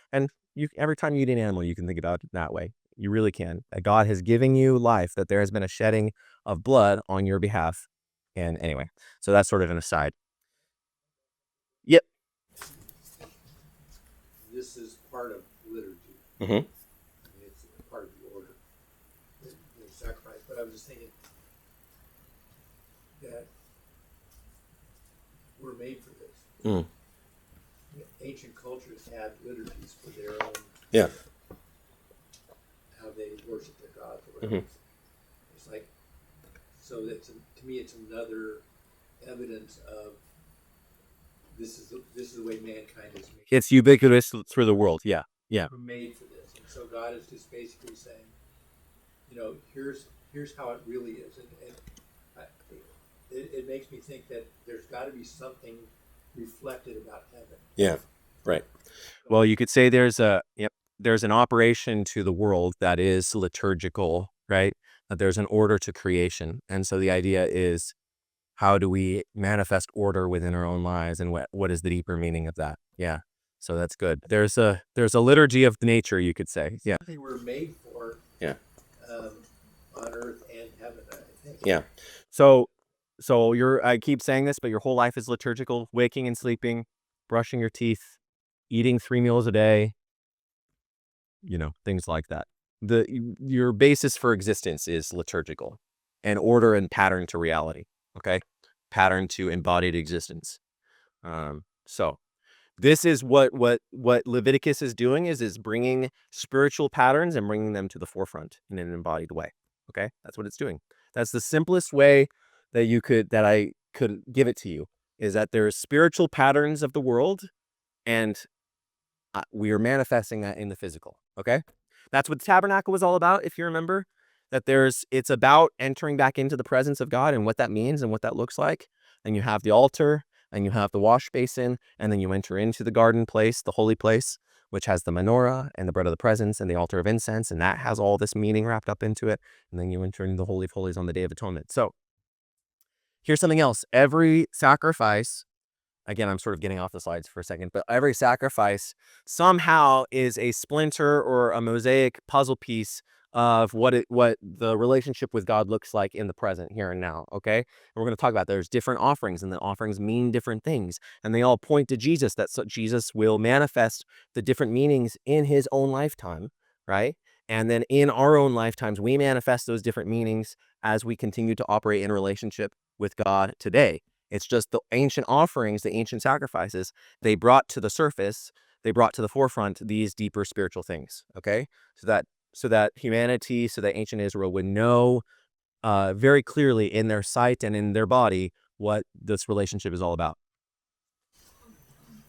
you eat an animal, you can think about it that way. You really can. That God has given you life, that there has been a shedding of blood on your behalf. And anyway, so that's sort of an aside. Yep. This is part of liturgy. Mm-hmm. I mean, it's a part of the order, the sacrifice. But I was just thinking that we're made for this. Mm. Ancient cultures had liturgies for their own, Yeah. how they worship their gods or whatever. Mhm. It's like, so that to me, it's another evidence of this is the way mankind is made. It's ubiquitous through the world. Yeah. Yeah. We're made for this, and so God is just basically saying, here's how it really is, and it makes me think that there's got to be something reflected about heaven. Yeah. Right. Well, you could say there's an operation to the world that is liturgical, right? That there's an order to creation. And so the idea is, how do we manifest order within our own lives, and what is the deeper meaning of that? Yeah. So that's good. There's a liturgy of nature, you could say. Yeah. Something we're made for. Yeah. On earth and heaven, I think. Yeah. So I keep saying this, but your whole life is liturgical: waking and sleeping, brushing your teeth, eating 3 meals a day, things like that. Your basis for existence is liturgical, and order and pattern to reality. Okay. Pattern to embodied existence. So this is what Leviticus is doing, is bringing spiritual patterns and bringing them to the forefront in an embodied way. Okay. That's what it's doing. That's the simplest way that I could give it to you, is that there's spiritual patterns of the world, and we are manifesting that in the physical. Okay. That's what the tabernacle was all about. If you remember that it's about entering back into the presence of God and what that means and what that looks like. And you have the altar, and you have the wash basin, and then you enter into the garden place, the holy place, which has the menorah and the bread of the presence and the altar of incense. And that has all this meaning wrapped up into it. And then you enter into the Holy of Holies on the Day of Atonement. So here's something else. Every sacrifice, again, I'm sort of getting off the slides for a second, but every sacrifice somehow is a splinter or a mosaic puzzle piece of what the relationship with God looks like in the present, here and now. Okay. And we're going to talk about there's different offerings, and the offerings mean different things, and they all point to Jesus, that Jesus will manifest the different meanings in his own lifetime. Right. And then in our own lifetimes, we manifest those different meanings as we continue to operate in relationship with God today. It's just the ancient offerings, the ancient sacrifices, they brought to the surface, they brought to the forefront these deeper spiritual things. Okay. So that humanity, so that ancient Israel would know very clearly in their sight and in their body what this relationship is all about.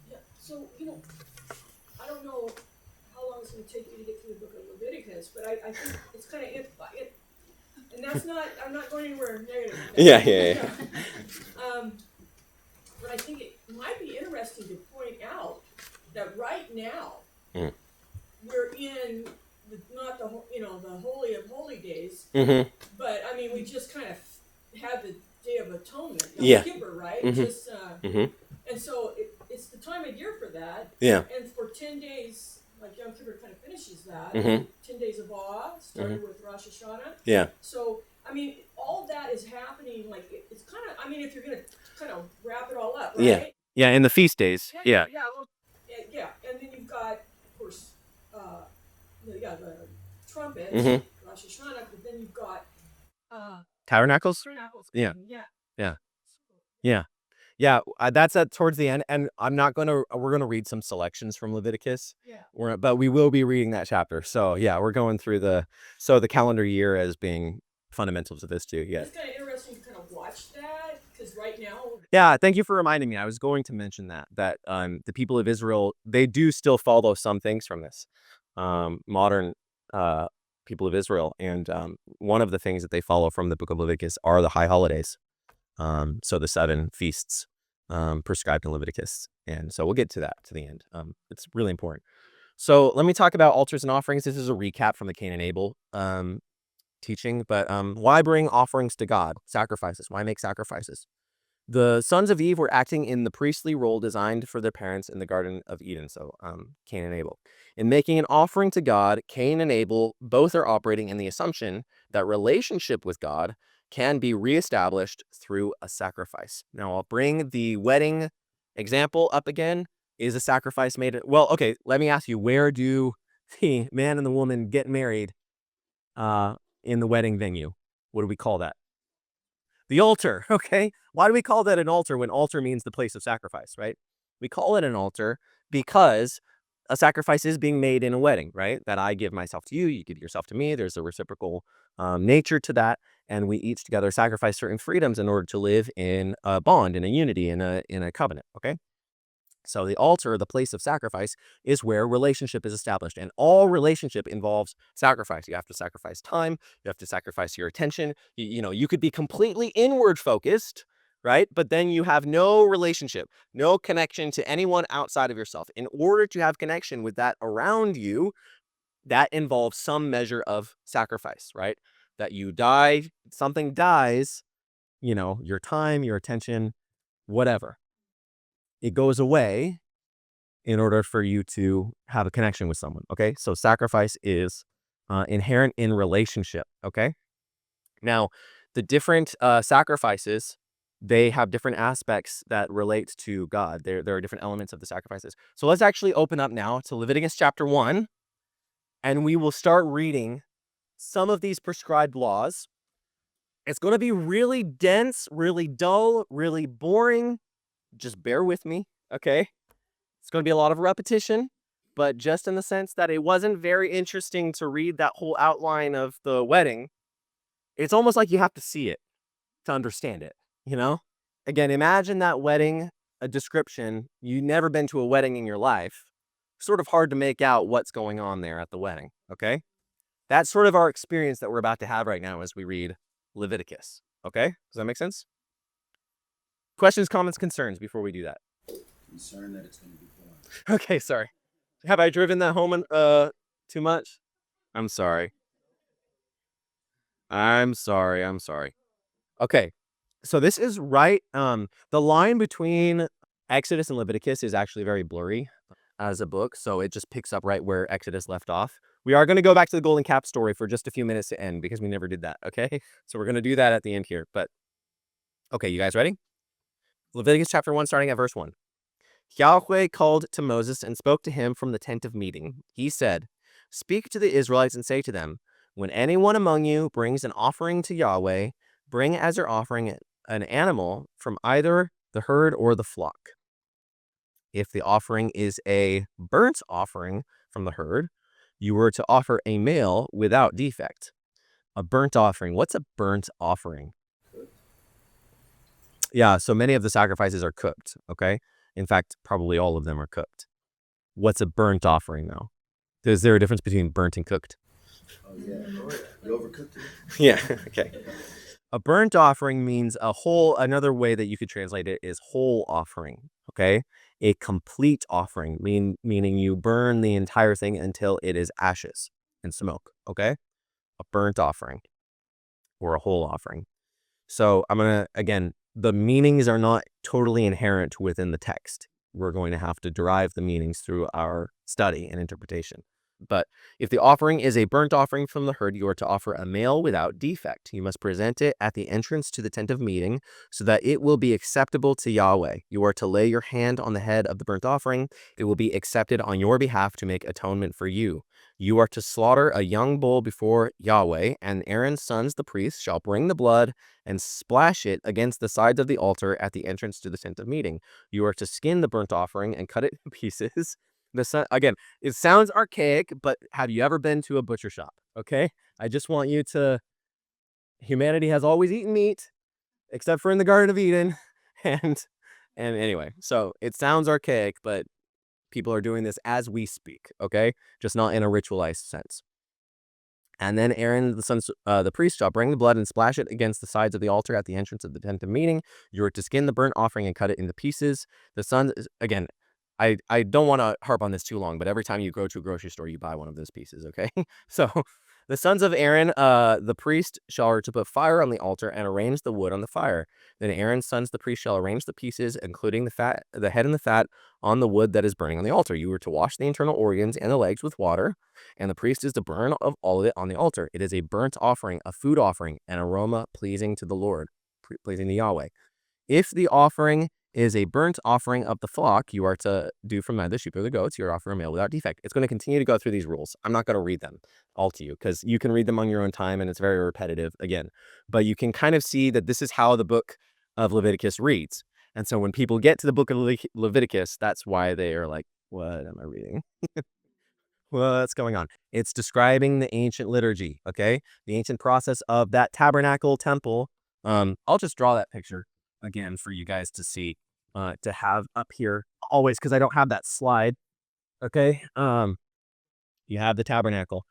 Yeah, so, I don't know how long it's going to take you to get through the book of Leviticus, but I think it's kind of it, and that's not, I'm not going anywhere negative. Yeah. But I think it might be interesting to point out that right now, we're in not the Holy of Holies days, but I mean, we just kind of had the Day of Atonement, Yom Kippur, right? And so it's the time of year for that. Yeah. And for 10 days, like Yom Kippur kind of finishes that. 10 days of awe, started with Rosh Hashanah. Yeah. So, I mean, all that is happening, like, it's kind of, I mean, if you're going to kind of wrap it all up, right? Yeah. Yeah, in the feast days. Yeah. Yeah, and then you've got, of course, the trumpet, Rosh Hashanah, but then you've got Tabernacles? Tabernacles. Yeah. Yeah. Yeah. Yeah. Yeah, that's at towards the end, and we're gonna read some selections from Leviticus. Yeah. But we will be reading that chapter. So yeah, we're going through the calendar year as being fundamental to this too. Yeah. It's kind of interesting to kind of watch that because right now, Yeah, thank you for reminding me. I was going to mention that the people of Israel, they do still follow some things from this modern people of Israel, and one of the things that they follow from the book of Leviticus are the high holidays. So the 7 feasts prescribed in Leviticus, and so we'll get to that to the end. It's really important. So let me talk about altars and offerings. This is a recap from the Cain and Abel teaching, but why bring offerings to God? Sacrifices. Why make sacrifices? The sons of Eve were acting in the priestly role designed for their parents in the Garden of Eden, so Cain and Abel. In making an offering to God, Cain and Abel both are operating in the assumption that relationship with God can be reestablished through a sacrifice. Now, I'll bring the wedding example up again. Is a sacrifice made? Well, okay, let me ask you, where do the man and the woman get married in the wedding venue? What do we call that? The altar, okay? Why do we call that an altar when altar means the place of sacrifice, right? We call it an altar because a sacrifice is being made in a wedding, right? That I give myself to you, you give yourself to me. There's a reciprocal nature to that, and we each together sacrifice certain freedoms in order to live in a bond, in a unity, in a covenant, okay? So the altar, the place of sacrifice, is where relationship is established. And all relationship involves sacrifice. You have to sacrifice time. You have to sacrifice your attention. You could be completely inward focused, right? But then you have no relationship, no connection to anyone outside of yourself. In order to have connection with that around you, that involves some measure of sacrifice, right? That you die, something dies, your time, your attention, whatever. It goes away in order for you to have a connection with someone, okay? So sacrifice is inherent in relationship, okay? Now, the different sacrifices, they have different aspects that relate to God. There are different elements of the sacrifices. So let's actually open up now to Leviticus chapter 1, and we will start reading some of these prescribed laws. It's going to be really dense, really dull, really boring. Just bear with me, okay? It's going to be a lot of repetition, but just in the sense that it wasn't very interesting to read that whole outline of the wedding. It's almost like you have to see it to understand it, Again, imagine that wedding, a description. You've never been to a wedding in your life. Sort of hard to make out what's going on there at the wedding, okay? That's sort of our experience that we're about to have right now as we read Leviticus, okay? Does that make sense? Questions, comments, concerns before we do that? Concerned that it's going to be boring. Okay, sorry. Have I driven that home too much? I'm sorry. I'm sorry. Okay. So this is right. The line between Exodus and Leviticus is actually very blurry as a book, so it just picks up right where Exodus left off. We are going to go back to the golden calf story for just a few minutes to end because we never did that, okay? So we're going to do that at the end here. But okay, you guys ready? Leviticus chapter 1, starting at verse 1. Yahweh called to Moses and spoke to him from the tent of meeting. He said, "Speak to the Israelites and say to them, when anyone among you brings an offering to Yahweh, bring as your offering an animal from either the herd or the flock. If the offering is a burnt offering from the herd, you were to offer a male without defect." A burnt offering. What's a burnt offering? Yeah, so many of the sacrifices are cooked, okay? In fact, probably all of them are cooked. What's a burnt offering, though? Is there a difference between burnt and cooked? Oh, yeah. You overcooked it. Yeah, okay. A burnt offering means another way that you could translate it is whole offering, okay? A complete offering, meaning you burn the entire thing until it is ashes and smoke, okay? A burnt offering or a whole offering. So again, the meanings are not totally inherent within the text. We're going to have to derive the meanings through our study and interpretation. But if the offering is a burnt offering from the herd, you are to offer a male without defect. You must present it at the entrance to the tent of meeting so that it will be acceptable to Yahweh. You are to lay your hand on the head of the burnt offering. It will be accepted on your behalf to make atonement for you. You are to slaughter a young bull before Yahweh, and Aaron's sons, the priests, shall bring the blood and splash it against the sides of the altar at the entrance to the tent of meeting. You are to skin the burnt offering and cut it in pieces. Again, it sounds archaic, but have you ever been to a butcher shop? Okay? I just want you to... Humanity has always eaten meat, except for in the Garden of Eden. And anyway, so it sounds archaic, but people are doing this as we speak, okay? Just not in a ritualized sense. And then Aaron, the sons, the priest, shall bring the blood and splash it against the sides of the altar at the entrance of the tent of meeting. You are to skin the burnt offering and cut it into pieces. The sons, again, I don't want to harp on this too long, but every time you go to a grocery store, you buy one of those pieces, okay? So the sons of Aaron, the priest, shall to put fire on the altar and arrange the wood on the fire. Then Aaron's sons, the priest, shall arrange the pieces, including the fat, the head and the fat, on the wood that is burning on the altar. You are to wash the internal organs and the legs with water, and the priest is to burn of all of it on the altar. It is a burnt offering, a food offering, an aroma pleasing to the Lord, pleasing to Yahweh. If the offering is a burnt offering of the flock, you are to do from either sheep or the goats. You are to offer a male without defect. It's going to continue to go through these rules. I'm not going to read them all to you because you can read them on your own time, and it's very repetitive again. But you can kind of see that this is how the book of Leviticus reads. And so when people get to the book of Leviticus, that's why they are like, what am I reading? What's going on? It's describing the ancient liturgy, okay? The ancient process of that tabernacle temple. I'll just draw that picture again for you guys to see, to have up here always, because I don't have that slide, okay? You have the tabernacle.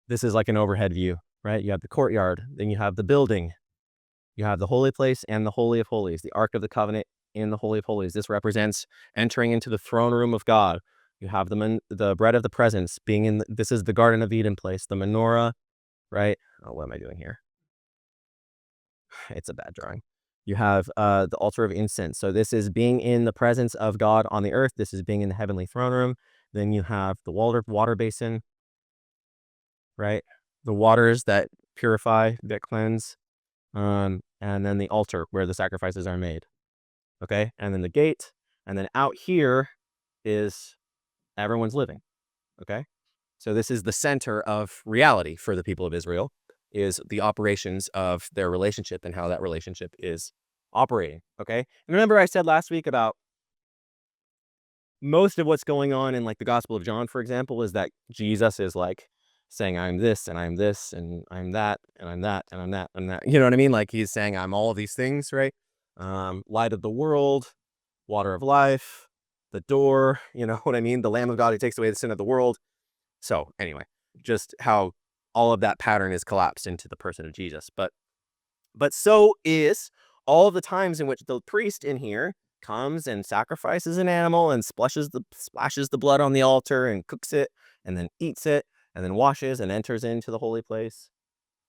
This is like an overhead view, right? You have the courtyard, then you have the building. You have the holy place and the Holy of Holies, the Ark of the Covenant in the Holy of Holies. This represents entering into the throne room of God. You have the bread of the presence being in, this is the Garden of Eden place, the menorah, right? Oh, what am I doing here? It's a bad drawing. You have the altar of incense. So this is being in the presence of God on the earth. This is being in the heavenly throne room. Then you have the water basin, right? The waters that purify, that cleanse. And then the altar where the sacrifices are made. Okay? And then the gate. And then out here is everyone's living. Okay? So this is the center of reality for the people of Israel, is the operations of their relationship and how that relationship is operating. Okay? And remember I said last week about most of what's going on in like the Gospel of John, for example, is that Jesus is like saying, I'm this, and I'm this, and I'm that, and I'm that, and I'm that, and that. You know what I mean? Like he's saying, I'm all of these things, right? Light of the world, water of life, the door, you know what I mean? The Lamb of God who takes away the sin of the world. So anyway, just how all of that pattern is collapsed into the person of Jesus. But so is all of the times in which the priest in here comes and sacrifices an animal and splashes the blood on the altar and cooks it and then eats it and then washes and enters into the holy place,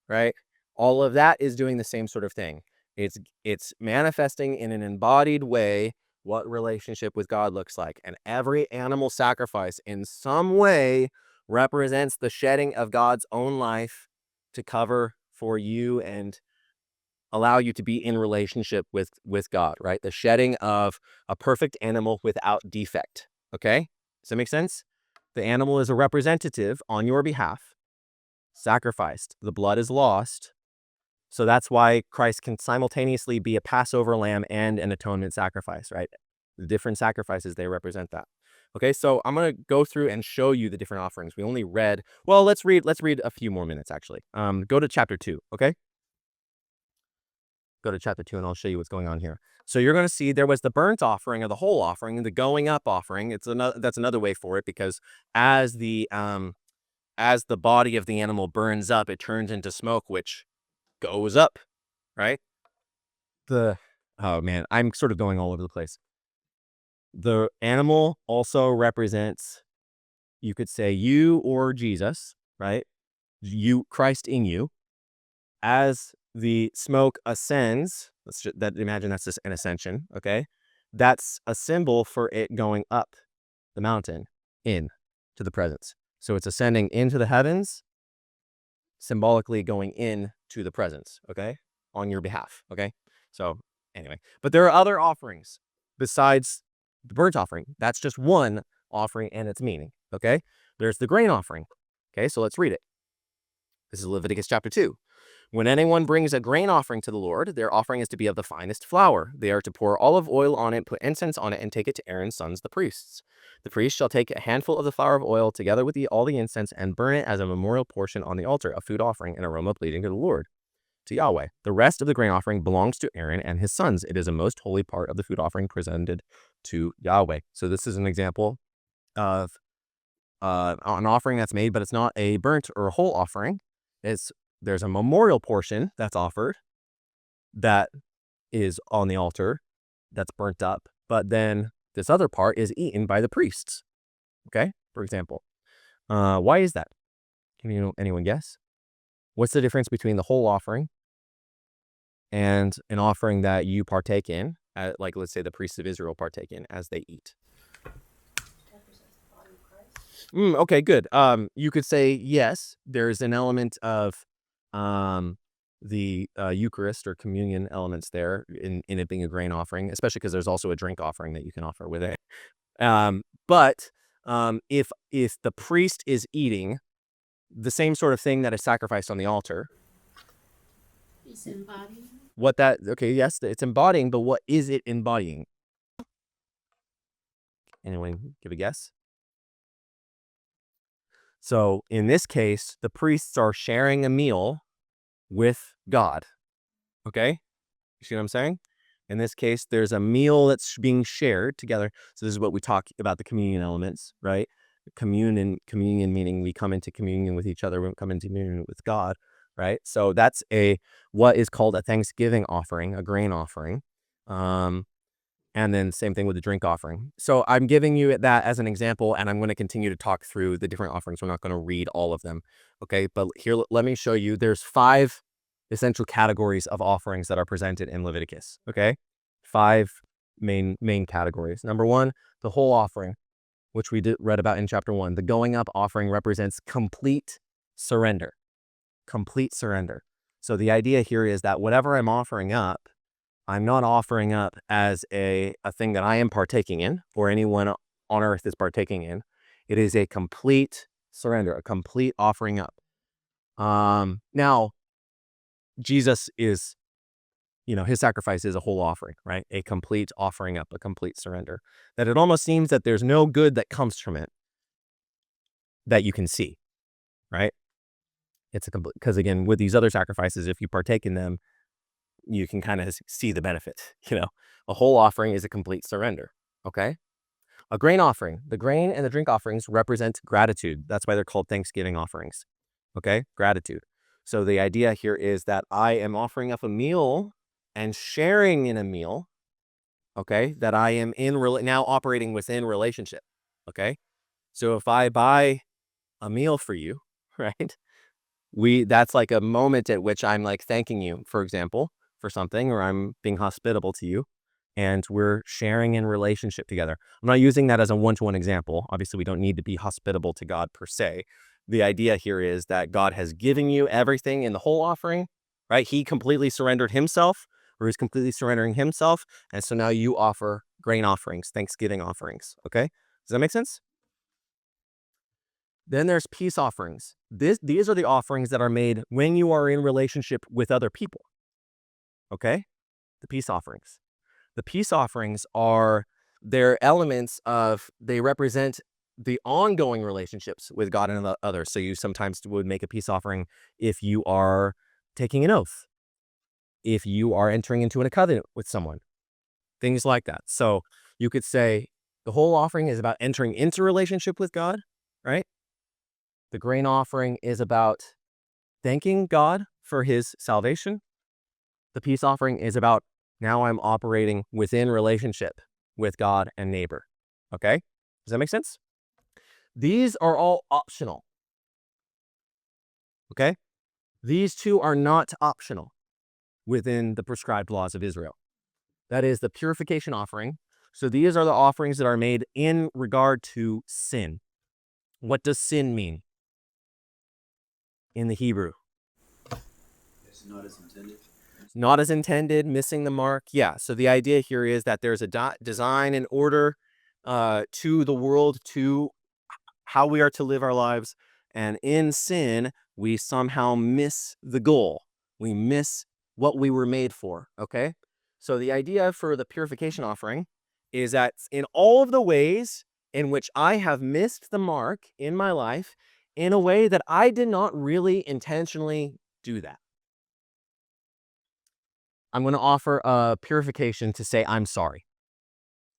right? All of that is doing the same sort of thing. It's manifesting in an embodied way what relationship with God looks like. And every animal sacrifice in some way represents the shedding of God's own life to cover for you and allow you to be in relationship with God, right? The shedding of a perfect animal without defect, okay? Does that make sense? The animal is a representative on your behalf, sacrificed. The blood is lost. So that's why Christ can simultaneously be a Passover lamb and an atonement sacrifice, right? The different sacrifices, they represent that. Okay, so I'm going to go through and show you the different offerings. We only read, well, let's read a few more minutes actually. Go to chapter 2, okay? Go to chapter 2 and I'll show you what's going on here. So you're going to see there was the burnt offering or the whole offering, the going up offering. That's another way for it, because as the body of the animal burns up, it turns into smoke, which goes up, right? Oh man, I'm sort of going all over the place. The animal also represents, you could say, you or Jesus, right? You, Christ in you. As the smoke ascends, imagine that's just an ascension, okay? That's a symbol for it going up the mountain in to the presence. So it's ascending into the heavens, symbolically going in to the presence, okay? On your behalf, okay? So anyway, but there are other offerings besides the burnt offering. That's just one offering and its meaning, okay? There's the grain offering. Okay, so let's read it. This is Leviticus chapter 2. When anyone brings a grain offering to the Lord, their offering is to be of the finest flour. They are to pour olive oil on it, put incense on it, and take it to Aaron's sons, the priests. The priest shall take a handful of the flour of oil together with all the incense and burn it as a memorial portion on the altar, a food offering, an aroma pleasing to the Lord, to Yahweh. The rest of the grain offering belongs to Aaron and his sons. It is a most holy part of the food offering presented to Yahweh. So this is an example of an offering that's made, but it's not a burnt or a whole offering. There's a memorial portion that's offered that is on the altar that's burnt up, but then this other part is eaten by the priests. Okay, for example. Why is that? Can anyone guess? What's the difference between the whole offering and an offering that you partake in, like let's say the priests of Israel partake in as they eat? Okay, good. You could say yes, there's an element of the Eucharist or communion elements there in it being a grain offering, especially because there's also a drink offering that you can offer with it. But if the priest is eating the same sort of thing that is sacrificed on the altar, It's embodying. Yes, it's embodying, but what is it embodying? Anyone give a guess? So in this case, the priests are sharing a meal with God. Okay? You see what I'm saying? In this case, there's a meal that's being shared together. So this is what we talk about, the communion elements, right? Communion meaning we come into communion with each other, we come into communion with God, right? So that's what is called a thanksgiving offering, a grain offering. And then same thing with the drink offering. So I'm giving you that as an example, and I'm going to continue to talk through the different offerings. We're not going to read all of them, okay? But here, let me show you. There's 5 essential categories of offerings that are presented in Leviticus, okay? 5 main categories. Number 1, the whole offering, which we read about in chapter 1. The going up offering represents complete surrender. Complete surrender. So the idea here is that whatever I'm offering up, I'm not offering up as a thing that I am partaking in or anyone on earth is partaking in. It is a complete surrender, a complete offering up. Now, Jesus is, his sacrifice is a whole offering, right? A complete offering up, a complete surrender. That it almost seems that there's no good that comes from it that you can see, right? It's because again, with these other sacrifices, if you partake in them, you can kind of see the benefit. A whole offering is a complete surrender. Okay. A grain offering. The grain and the drink offerings represent gratitude. That's why they're called thanksgiving offerings. Okay. Gratitude. So the idea here is that I am offering up a meal and sharing in a meal. Okay. That I am now operating within relationship. Okay. So if I buy a meal for you, right? That's like a moment at which I'm like thanking you, for example, for something, or I'm being hospitable to you, and we're sharing in relationship together. I'm not using that as a one-to-one example. Obviously, we don't need to be hospitable to God per se. The idea here is that God has given you everything in the whole offering, right? He completely surrendered himself, or is completely surrendering himself, and so now you offer grain offerings, thanksgiving offerings, okay? Does that make sense? Then there's peace offerings. These are the offerings that are made when you are in relationship with other people. Okay? The peace offerings. The peace offerings they're elements they represent the ongoing relationships with God and others. So you sometimes would make a peace offering if you are taking an oath, if you are entering into a covenant with someone, things like that. So you could say the whole offering is about entering into relationship with God, right? The grain offering is about thanking God for his salvation. The peace offering is about now I'm operating within relationship with God and neighbor. Okay? Does that make sense? These are all optional. Okay? These 2 are not optional within the prescribed laws of Israel. That is the purification offering. So these are the offerings that are made in regard to sin. What does sin mean in the Hebrew? It's not as intended. Not as intended, missing the mark. Yeah. So the idea here is that there's a design and order to the world to how we are to live our lives. And in sin, we somehow miss the goal. We miss what we were made for, okay? So the idea for the purification offering is that in all of the ways in which I have missed the mark in my life, in a way that I did not really intentionally do that, I'm going to offer a purification to say I'm sorry,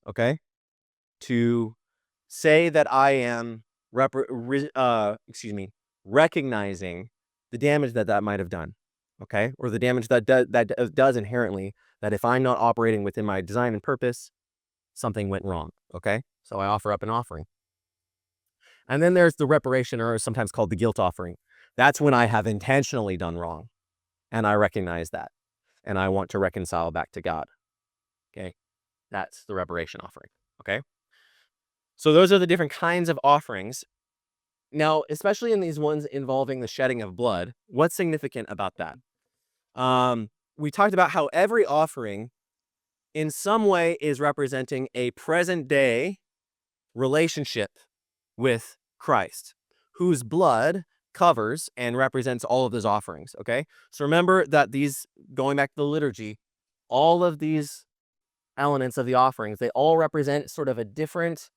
okay? To say that I am recognizing the damage that might have done, okay? Or the damage that does inherently, that if I'm not operating within my design and purpose, something went wrong, okay? So I offer up an offering. And then there's the reparation, or sometimes called the guilt offering. That's when I have intentionally done wrong, and I recognize that, and I want to reconcile back to God, okay? That's the reparation offering, okay? So those are the different kinds of offerings. Now, especially in these ones involving the shedding of blood, what's significant about that? We talked about how every offering in some way is representing a present day relationship with Christ, whose blood covers and represents all of those offerings, okay? So remember that these, going back to the liturgy, all of these elements of the offerings, they all represent sort of a different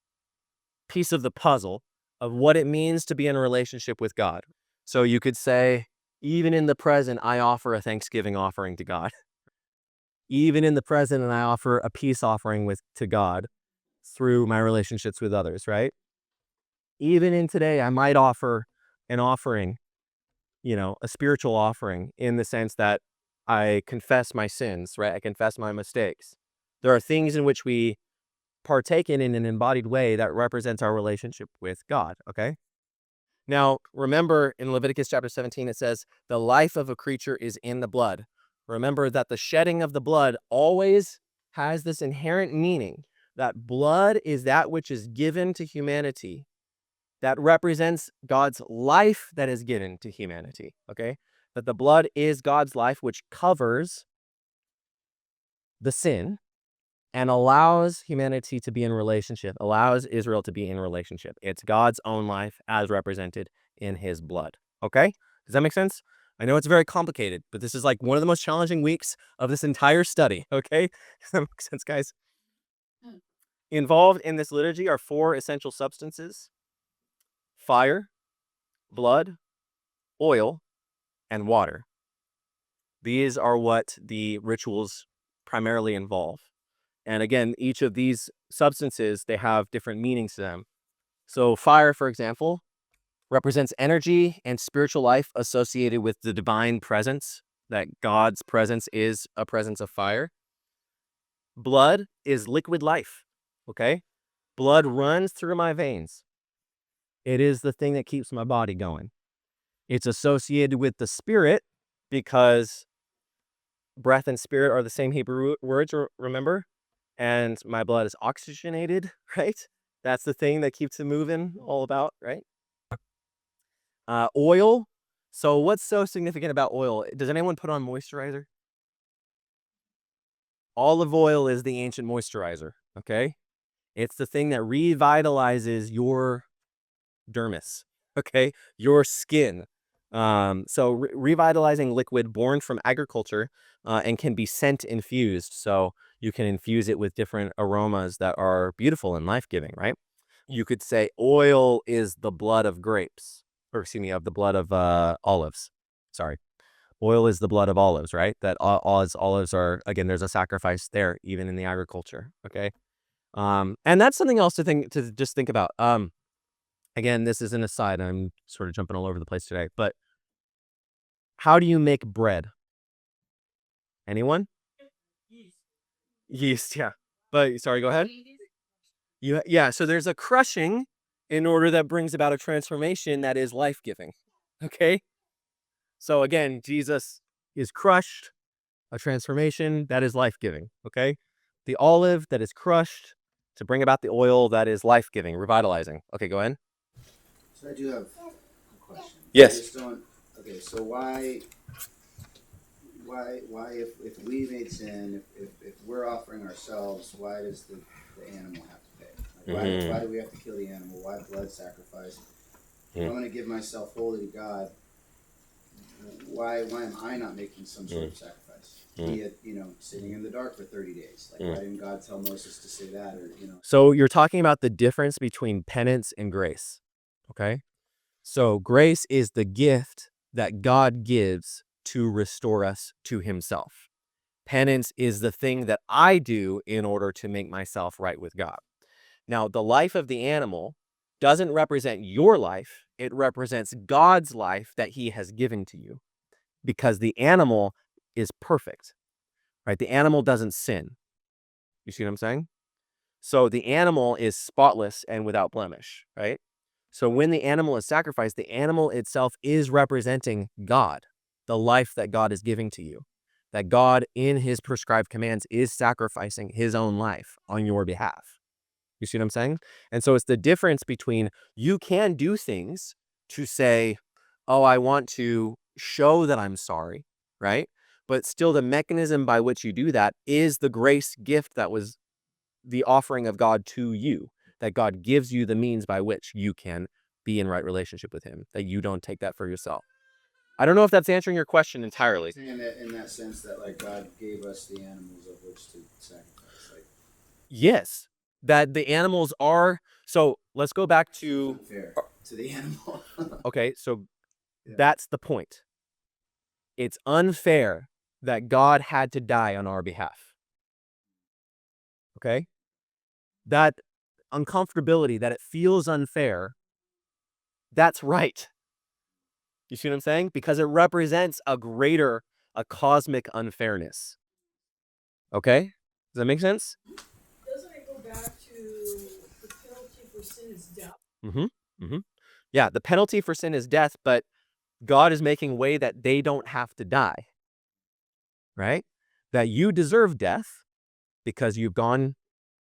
piece of the puzzle of what it means to be in a relationship with God. So you could say, even in the present, I offer a thanksgiving offering to God. Even in the present, and I offer a peace offering to God through my relationships with others, right? Even in today, I might offer an offering, a spiritual offering, in the sense that I confess my sins, right? I confess my mistakes. There are things in which we partake in an embodied way that represents our relationship with God, okay? Now, remember in Leviticus chapter 17, it says, the life of a creature is in the blood. Remember that the shedding of the blood always has this inherent meaning that blood is that which is given to humanity, that represents God's life that is given to humanity, okay? That the blood is God's life, which covers the sin and allows humanity to be in relationship, allows Israel to be in relationship. It's God's own life as represented in his blood, okay? Does that make sense? I know it's very complicated, but this is like one of the most challenging weeks of this entire study, okay? Does that make sense, guys? Involved in this liturgy are 4 essential substances: fire, blood, oil, and water. These are what the rituals primarily involve. And again, each of these substances, they have different meanings to them. So fire, for example, represents energy and spiritual life associated with the divine presence, that God's presence is a presence of fire. Blood is liquid life, okay? Blood runs through my veins. It is the thing that keeps my body going. It's associated with the spirit because breath and spirit are the same Hebrew words, remember? And my blood is oxygenated, right? That's the thing that keeps it moving all about, right? Oil. So what's so significant about oil? Does anyone put on moisturizer? Olive oil is the ancient moisturizer, okay? It's the thing that revitalizes your dermis, okay? Your skin. So revitalizing liquid born from agriculture and can be scent infused. So you can infuse it with different aromas that are beautiful and life-giving, right? You could say oil is the blood of grapes, or excuse me, of the blood of olives. Sorry. Oil is the blood of olives, right? That olives are, again, there's a sacrifice there, even in the agriculture, okay? And that's something else to just think about. Again, this is an aside. I'm sort of jumping all over the place today, but how do you make bread? Anyone? Yeast, yeah. But sorry, go ahead. Yeah, so there's a crushing in order that brings about a transformation that is life-giving. Okay? So again, Jesus is crushed, a transformation that is life-giving, okay? The olive that is crushed to bring about the oil that is life-giving, revitalizing. Okay, go ahead. So I do have a question. Yes. I just don't. Okay, so why if we made sin, if we're offering ourselves, why does the animal have to pay? Like, why do we have to kill the animal? Why blood sacrifice? If I'm going to give myself wholly to God, why am I not making some sort of sacrifice? Be it, sitting in the dark for 30 days. Like, why didn't God tell Moses to say that? Or, So you're talking about the difference between penance and grace. Okay? So grace is the gift that God gives to restore us to himself. Penance is the thing that I do in order to make myself right with God. Now, the life of the animal doesn't represent your life. It represents God's life that he has given to you, because the animal is perfect, right? The animal doesn't sin. You see what I'm saying? So the animal is spotless and without blemish, right? So when the animal is sacrificed, the animal itself is representing God, the life that God is giving to you, that God in his prescribed commands is sacrificing his own life on your behalf. You see what I'm saying? And so it's the difference between, you can do things to say, oh, I want to show that I'm sorry, right? But still the mechanism by which you do that is the grace gift that was the offering of God to you, that God gives you the means by which you can be in right relationship with him, that you don't take that for yourself. I don't know if that's answering your question entirely. in that sense that, like, God gave us the animals of which to sacrifice. Like, Yes, that the animals are. So let's go back to, unfair to the animal. okay, so Yeah. that's the point. It's unfair that God had to die on our behalf. Okay? That uncomfortability, that it feels unfair, that's right. You see what I'm saying? Because it represents a cosmic unfairness. Okay? Does that make sense? Doesn't it go back to the penalty for sin is death? Yeah, the penalty for sin is death, but God is making way that they don't have to die. Right? That you deserve death because you've gone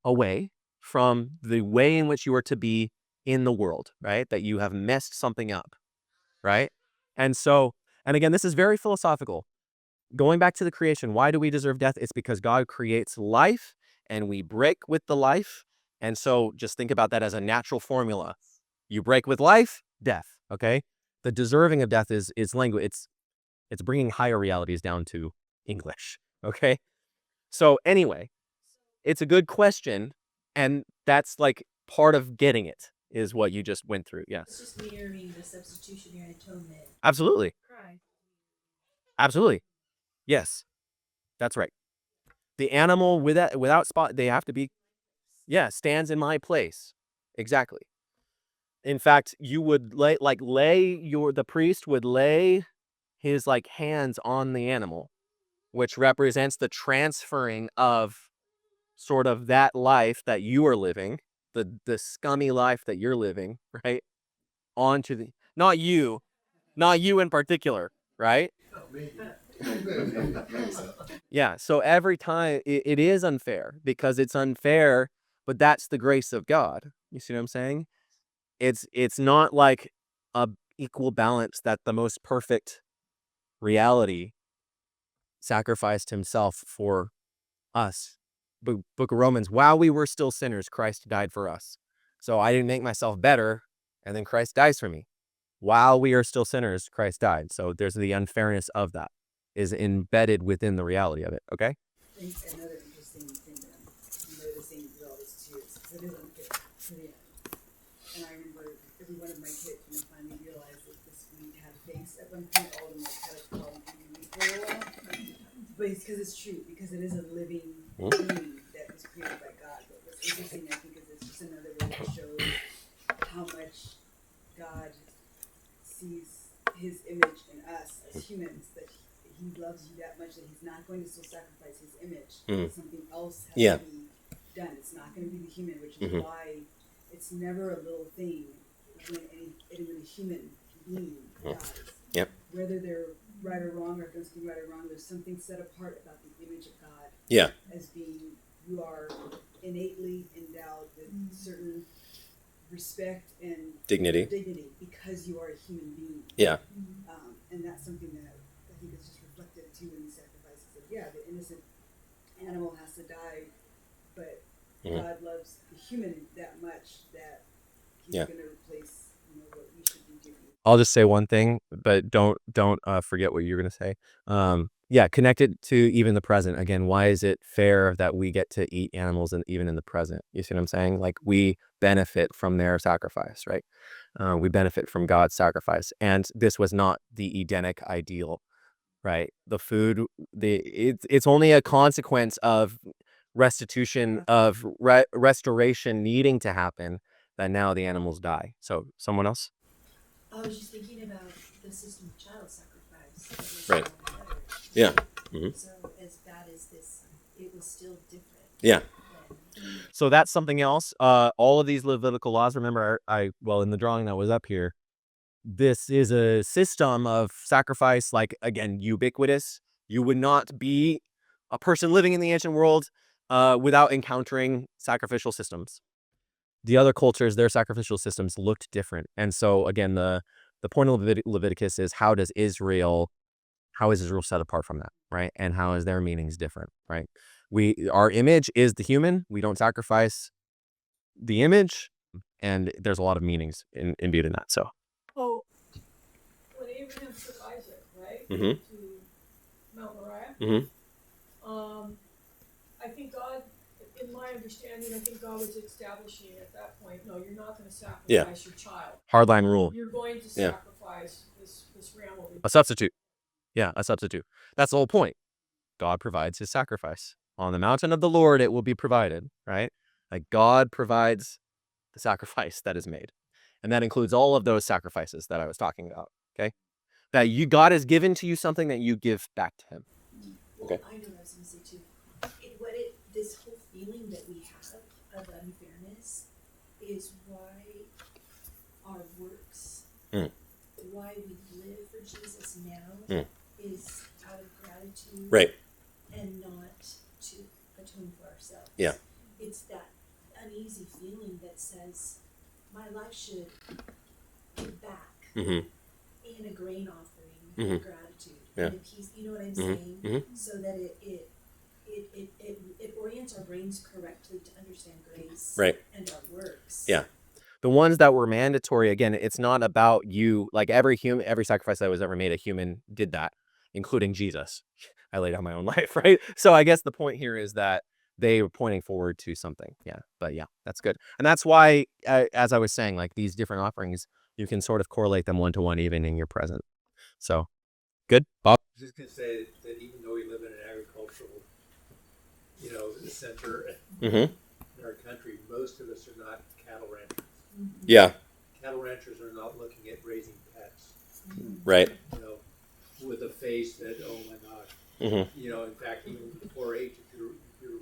away from the way in which you are to be in the world, right? That you have messed something up, right? And so, and again, this is very philosophical. Going back to the creation, why do we deserve death? It's because God creates life and we break with the life. And so just think about that as a natural formula. You break with life, death, okay? The deserving of death is language. It's bringing higher realities down to English, okay? So anyway, it's a good question, and that's like part of getting it is what you just went through. Yes. It's just mirroring the substitutionary atonement. Absolutely. Cry. Absolutely. Yes. That's right. The animal without spot, they have to be, stands in my place. Exactly. In fact, you would the priest would lay his like hands on the animal, which represents the transferring of sort of that life that you are living, the scummy life that you're living, right? Onto the, not you in particular, right? Yeah. So every time it is unfair, because it's unfair, but that's the grace of God. You see what I'm saying? It's not like a equal balance that the most perfect reality sacrificed himself for us. Book of Romans, while we were still sinners, Christ died for us. So I didn't make myself better, and then Christ dies for me. While we are still sinners, Christ died. So there's the unfairness of that is embedded within the reality of it. Okay? I think another interesting thing that I'm noticing through all this too is because it is unfair for the animal. And I remember every one of my kids, when they finally realized that this weed had a face, at one point all of them had a problem eating weed for a while. But it's because it's true, because it is a living being that was created by God. But what's interesting, I think, is it's just another way to show how much God sees his image in us as humans, that he loves you that much that he's not going to still sacrifice his image. Something else has to be done. It's not going to be the human, which is why it's never a little thing when a human being dies. Yep. Whether they're right or wrong, or doing something right or wrong, there's something set apart about the image of God. Yeah. As being, you are innately endowed with certain respect and Dignity. because you are a human being. Yeah. And that's something that I think is just reflected too in the sacrifices. That, the innocent animal has to die, but Mhm. God loves the human that much that he's Yeah. going to replace, what we should be doing. I'll just say one thing, but don't forget what you're gonna say. Yeah, connected to even the present. Again, why is it fair that we get to eat animals and even in the present? You see what I'm saying? Like we benefit from their sacrifice, right? We benefit from God's sacrifice, and this was not the Edenic ideal, right? The food, it's only a consequence of restitution of restoration needing to happen that now the animals die. So someone else. I was just thinking about the system of child sacrifice. That was Right. better. Yeah. Mhm. So as bad as this, it was still different. Yeah. Then. So that's something else. All of these Levitical laws, remember, well, in the drawing that was up here, this is a system of sacrifice, like, again, ubiquitous. You would not be a person living in the ancient world without encountering sacrificial systems. The other cultures, their sacrificial systems looked different. And so, again, the point of Leviticus is how is Israel set apart from that, right? And how is their meanings different, right? Our image is the human. We don't sacrifice the image, and there's a lot of meanings imbued in that. So, Oh, when Abraham took Isaac, right, Mhm. to Mount Moriah, Mhm. I think God, in my understanding, I think God was establishing at that point, no, you're not going to sacrifice your child. hardline rule, You're going to Yeah. sacrifice this ram over a substitute. Yeah, a substitute. That's the whole point. God provides his sacrifice. On the mountain of the Lord, it will be provided, right? Like God provides the sacrifice that is made. And that includes all of those sacrifices that I was talking about, okay? That God has given to you something that you give back to him. Well, Okay. I know what I was going to say too. This whole feeling that we have of unfairness is why our works, Mm. why we live for Jesus now, Mm. is out of gratitude, Right. and not to atone for ourselves. Yeah. It's that uneasy feeling that says, my life should give back Mhm. in a grain offering Mhm. of gratitude Yeah. and a peace. You know what I'm Mhm. saying? Mhm. So that it orients our brains correctly to understand grace, Right. and our works. Yeah. The ones that were mandatory, again, it's not about you. Like every sacrifice that was ever made, a human did that, including Jesus. I laid down my own life, right? So I guess the point here is that they were pointing forward to something. Yeah, but yeah, that's good. And that's why, as I was saying, like these different offerings, you can sort of correlate them one-to-one even in your present. So good, Bob. I was just going to say that even though we live in an agricultural, center Mhm. in our country, most of us are not cattle ranchers. Yeah. Cattle ranchers are not looking at raising pets, Right. with a face that, oh my gosh. Mhm. In fact, even with 4-H, if you're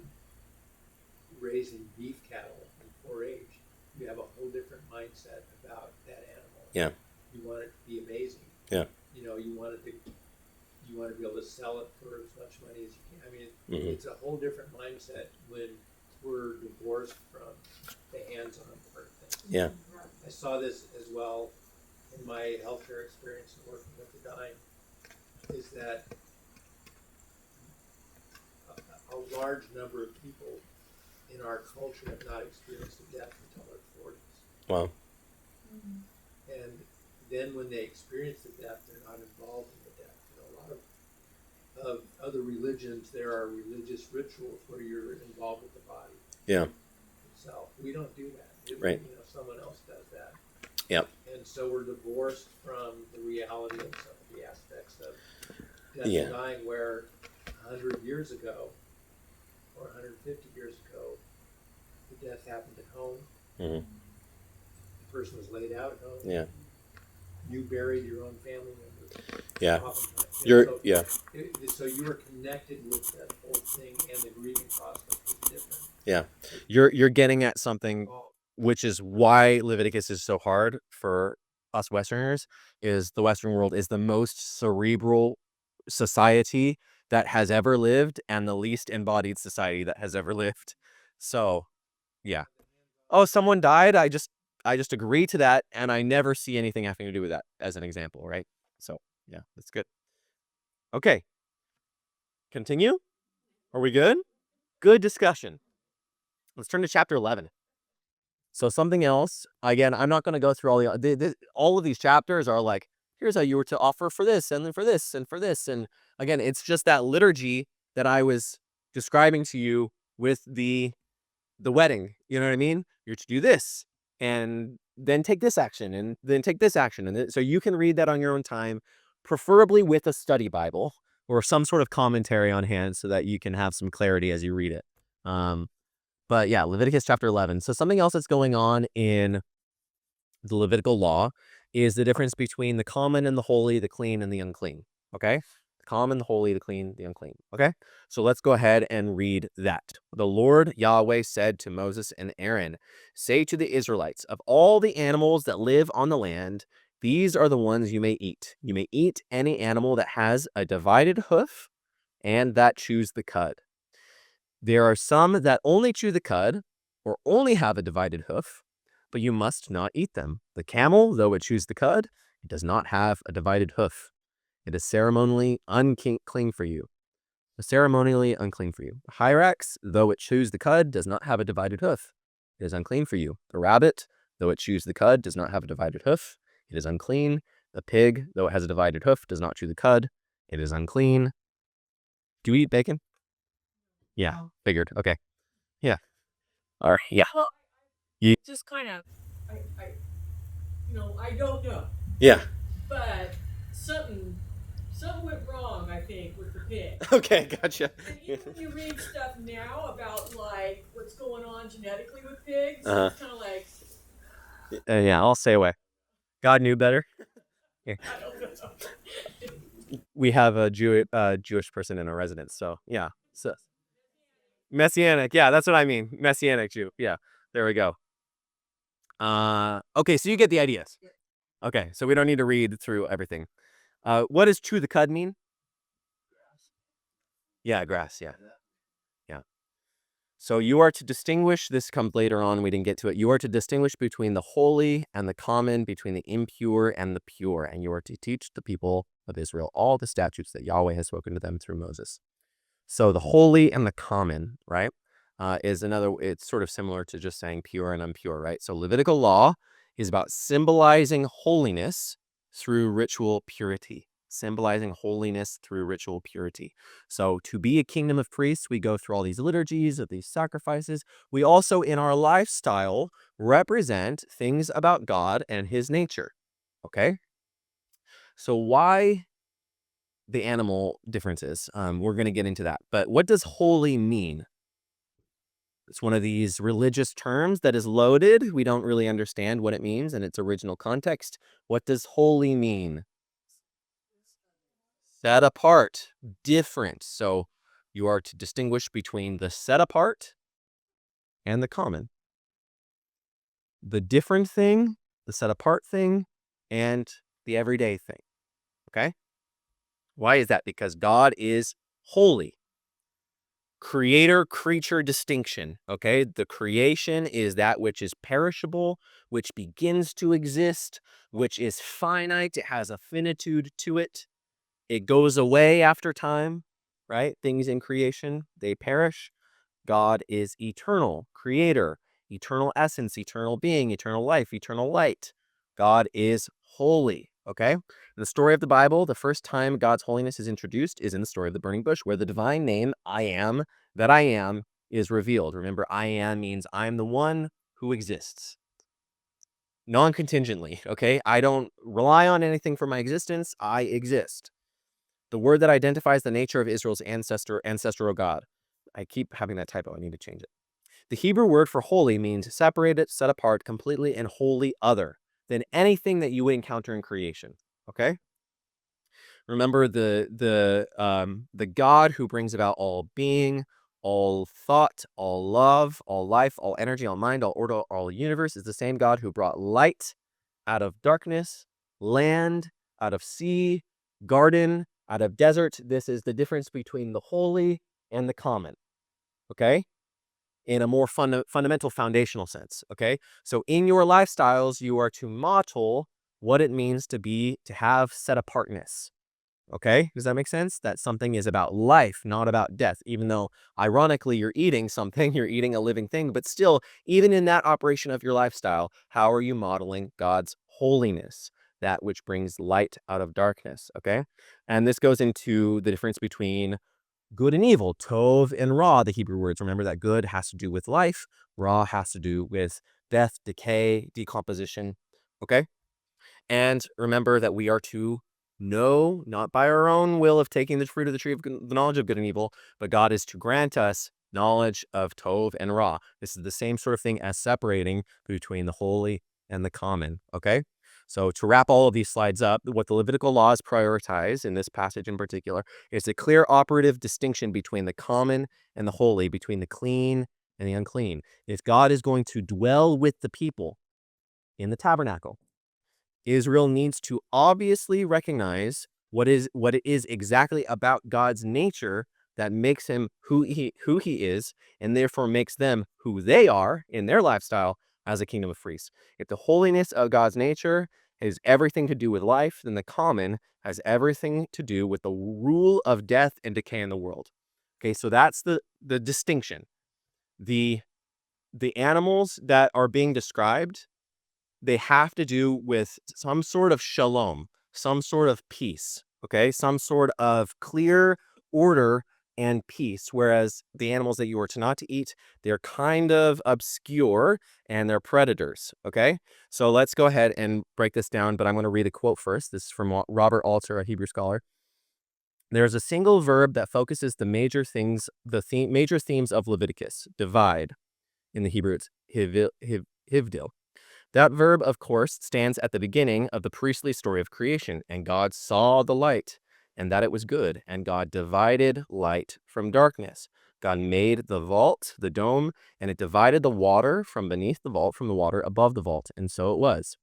raising beef cattle in 4-H, you have a whole different mindset about that animal. Yeah. You want it to be amazing. Yeah. You want to be able to sell it for as much money as you can. I mean, Mhm. it's a whole different mindset when we're divorced from the hands-on part of things. Yeah. I saw this as well in my healthcare experience and working with the dying, is that a large number of people in our culture have not experienced a death until their 40s. Wow. And then when they experience the death, they're not involved in the death. A lot of other religions, there are religious rituals where you're involved with the body Yeah. itself. We don't do that. Right. Someone else does that. Yep. And so we're divorced from the reality of some of the aspects of death Yeah. and dying, where 100 years ago or 150 years ago, the death happened at home. Mhm. The person was laid out at home. Yeah. You buried your own family member. Yeah. Oftentimes. Yeah. So you were connected with that whole thing, and the grieving process was different. Yeah, you're getting at something, which is why Leviticus is so hard for us Westerners. Is the Western world is the most cerebral society that has ever lived, and the least embodied society that has ever lived. So, yeah. Oh, someone died. I just agree to that, and I never see anything having to do with that as an example, right? So, yeah, that's good. Okay. Continue. Are we good? Good discussion. Let's turn to chapter 11. So something else, again, I'm not going to go through all of these chapters are like, here's how you were to offer for this, and then for this, and for this. And again, it's just that liturgy that I was describing to you with the wedding. You know what I mean? You're to do this, and then take this action, and then take this action. And so you can read that on your own time, preferably with a study Bible or some sort of commentary on hand so that you can have some clarity as you read it. But yeah, Leviticus chapter 11. So something else that's going on in the Levitical law is the difference between the common and the holy, the clean and the unclean. Okay? The common, the holy, the clean, the unclean. Okay? So let's go ahead and read that. The Lord Yahweh said to Moses and Aaron, say to the Israelites, of all the animals that live on the land, these are the ones you may eat. You may eat any animal that has a divided hoof and that chews the cud. There are some that only chew the cud or only have a divided hoof, but you must not eat them. The camel, though it chews the cud, it does not have a divided hoof. It is ceremonially unclean for you. Ceremonially unclean for you. The hyrax, though it chews the cud, does not have a divided hoof. It is unclean for you. The rabbit, though it chews the cud, does not have a divided hoof. It is unclean. The pig, though it has a divided hoof, does not chew the cud. It is unclean. Do you eat bacon? Yeah, figured. Okay. Yeah. All right. Yeah. Well, You- just kind of, I don't know, Yeah. but something went wrong, I think, with the pig. Okay, gotcha. And even when you read stuff now about like what's going on genetically with pigs, Uh-huh. it's kind of like, Yeah, I'll stay away. God knew better. I don't know. We have a Jewish person in our residence, so yeah. So Messianic, yeah, that's what I mean. Messianic Jew. Yeah, there we go. Okay, so you get the ideas. Okay, so we don't need to read through everything. What does chew the cud mean? Yeah, grass, yeah. Yeah. So you are to distinguish, this comes later on, we didn't get to it. You are to distinguish between the holy and the common, between the impure and the pure, and you are to teach the people of Israel all the statutes that Yahweh has spoken to them through Moses. So the holy and the common, right, is another, it's sort of similar to just saying pure and impure, right? So Levitical law is about symbolizing holiness through ritual purity. Symbolizing holiness through ritual purity. So to be a kingdom of priests, we go through all these liturgies of these sacrifices. We also, in our lifestyle, represent things about God and his nature. Okay? So why the animal differences? We're going to get into that. But what does holy mean? It's one of these religious terms that is loaded. We don't really understand what it means in its original context. What does holy mean? Set apart, different. So you are to distinguish between the set apart and the common. The different thing, the set apart thing, and the everyday thing. Okay? Why is that? Because God is holy. Creator-creature distinction. Okay? The creation is that which is perishable, which begins to exist, which is finite. It has a finitude to it. It goes away after time, right? Things in creation, they perish. God is eternal, creator, eternal essence, eternal being, eternal life, eternal light. God is holy, okay? In the story of the Bible, the first time God's holiness is introduced is in the story of the burning bush, where the divine name, I am, that I am, is revealed. Remember, I am means I'm the one who exists. Non-contingently, okay? I don't rely on anything for my existence. I exist. The word that identifies the nature of Israel's ancestral God. I keep having that typo. I need to change it. The Hebrew word for holy means separated, set apart, completely, and wholly other than anything that you would encounter in creation. Okay? Remember the God who brings about all being, all thought, all love, all life, all energy, all mind, all order, all universe is the same God who brought light out of darkness, land out of sea, garden out of desert. This is the difference between the holy and the common, okay? In a more fundamental foundational sense, okay? So in your lifestyles, you are to model what it means to have set apartness. Okay, does that make sense? That something is about life, not about death. Even though, ironically, you're eating something, you're eating a living thing, but still, even in that operation of your lifestyle, how are you modeling God's holiness, that which brings light out of darkness? Okay, and this goes into the difference between good and evil, tov and ra, the Hebrew words. Remember that good has to do with life, ra has to do with death, decay, decomposition. Okay, and remember that we are to know, not by our own will of taking the fruit of the tree of the knowledge of good and evil, but God is to grant us knowledge of Tov and Ra. This is the same sort of thing as separating between the holy and the common, okay? So to wrap all of these slides up, what the Levitical laws prioritize in this passage in particular is a clear operative distinction between the common and the holy, between the clean and the unclean. If God is going to dwell with the people in the tabernacle, Israel needs to obviously recognize what it is exactly about God's nature that makes him who he is, and therefore makes them who they are in their lifestyle as a kingdom of priests. If the holiness of God's nature has everything to do with life, then the common has everything to do with the rule of death and decay in the world. Okay, so that's the distinction. The animals that are being described, they have to do with some sort of shalom, some sort of peace, okay? Some sort of clear order and peace, whereas the animals that you are to not to eat, they're kind of obscure and they're predators, okay? So let's go ahead and break this down, but I'm going to read a quote first. This is from Robert Alter, a Hebrew scholar. There's a single verb that focuses the major things, major themes of Leviticus. Divide. In the Hebrew, it's hivdil. That verb, of course, stands at the beginning of the priestly story of creation. And God saw the light, and that it was good. And God divided light from darkness. God made the vault, the dome, and it divided the water from beneath the vault from the water above the vault. And so it was.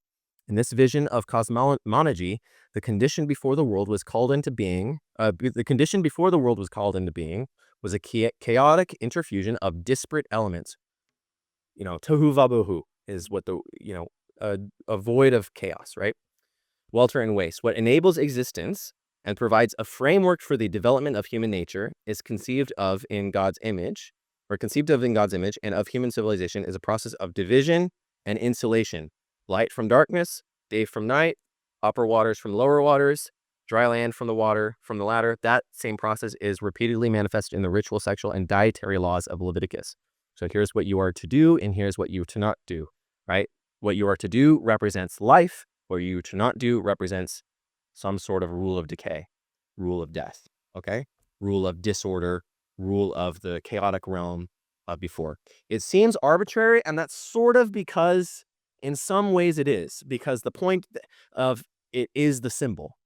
In this vision of cosmology, the condition before the world was called into being. The condition before the world was called into being was a chaotic interfusion of disparate elements. Tohu vabohu is what a void of chaos, right? Welter and waste. What enables existence and provides a framework for the development of human nature is conceived of in God's image, and of human civilization is a process of division and insulation. Light from darkness, day from night, upper waters from lower waters, dry land from the water from the latter. That same process is repeatedly manifested in the ritual, sexual, and dietary laws of Leviticus. So here's what you are to do, and here's what you are to not do, right? What you are to do represents life. What you are to not do represents some sort of rule of decay, rule of death, okay? Rule of disorder, rule of the chaotic realm of before. It seems arbitrary, and that's sort of because, in some ways it is, because the point of it is the symbol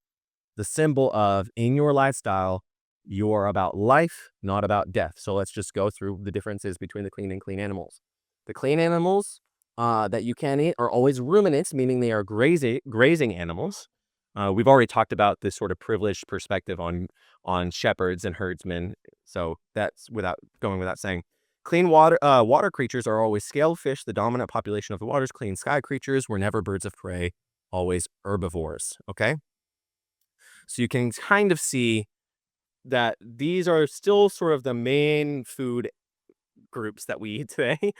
of, in your lifestyle, you're about life, not about death. So let's just go through the differences between the clean and clean animals. The clean animals that you can eat are always ruminants, meaning they are grazing animals. We've already talked about this sort of privileged perspective on shepherds and herdsmen, so that's without saying. Clean water creatures are always scaled fish, the dominant population of the waters. Clean sky creatures were never birds of prey, always herbivores. Okay, so you can kind of see that these are still sort of the main food groups that we eat today.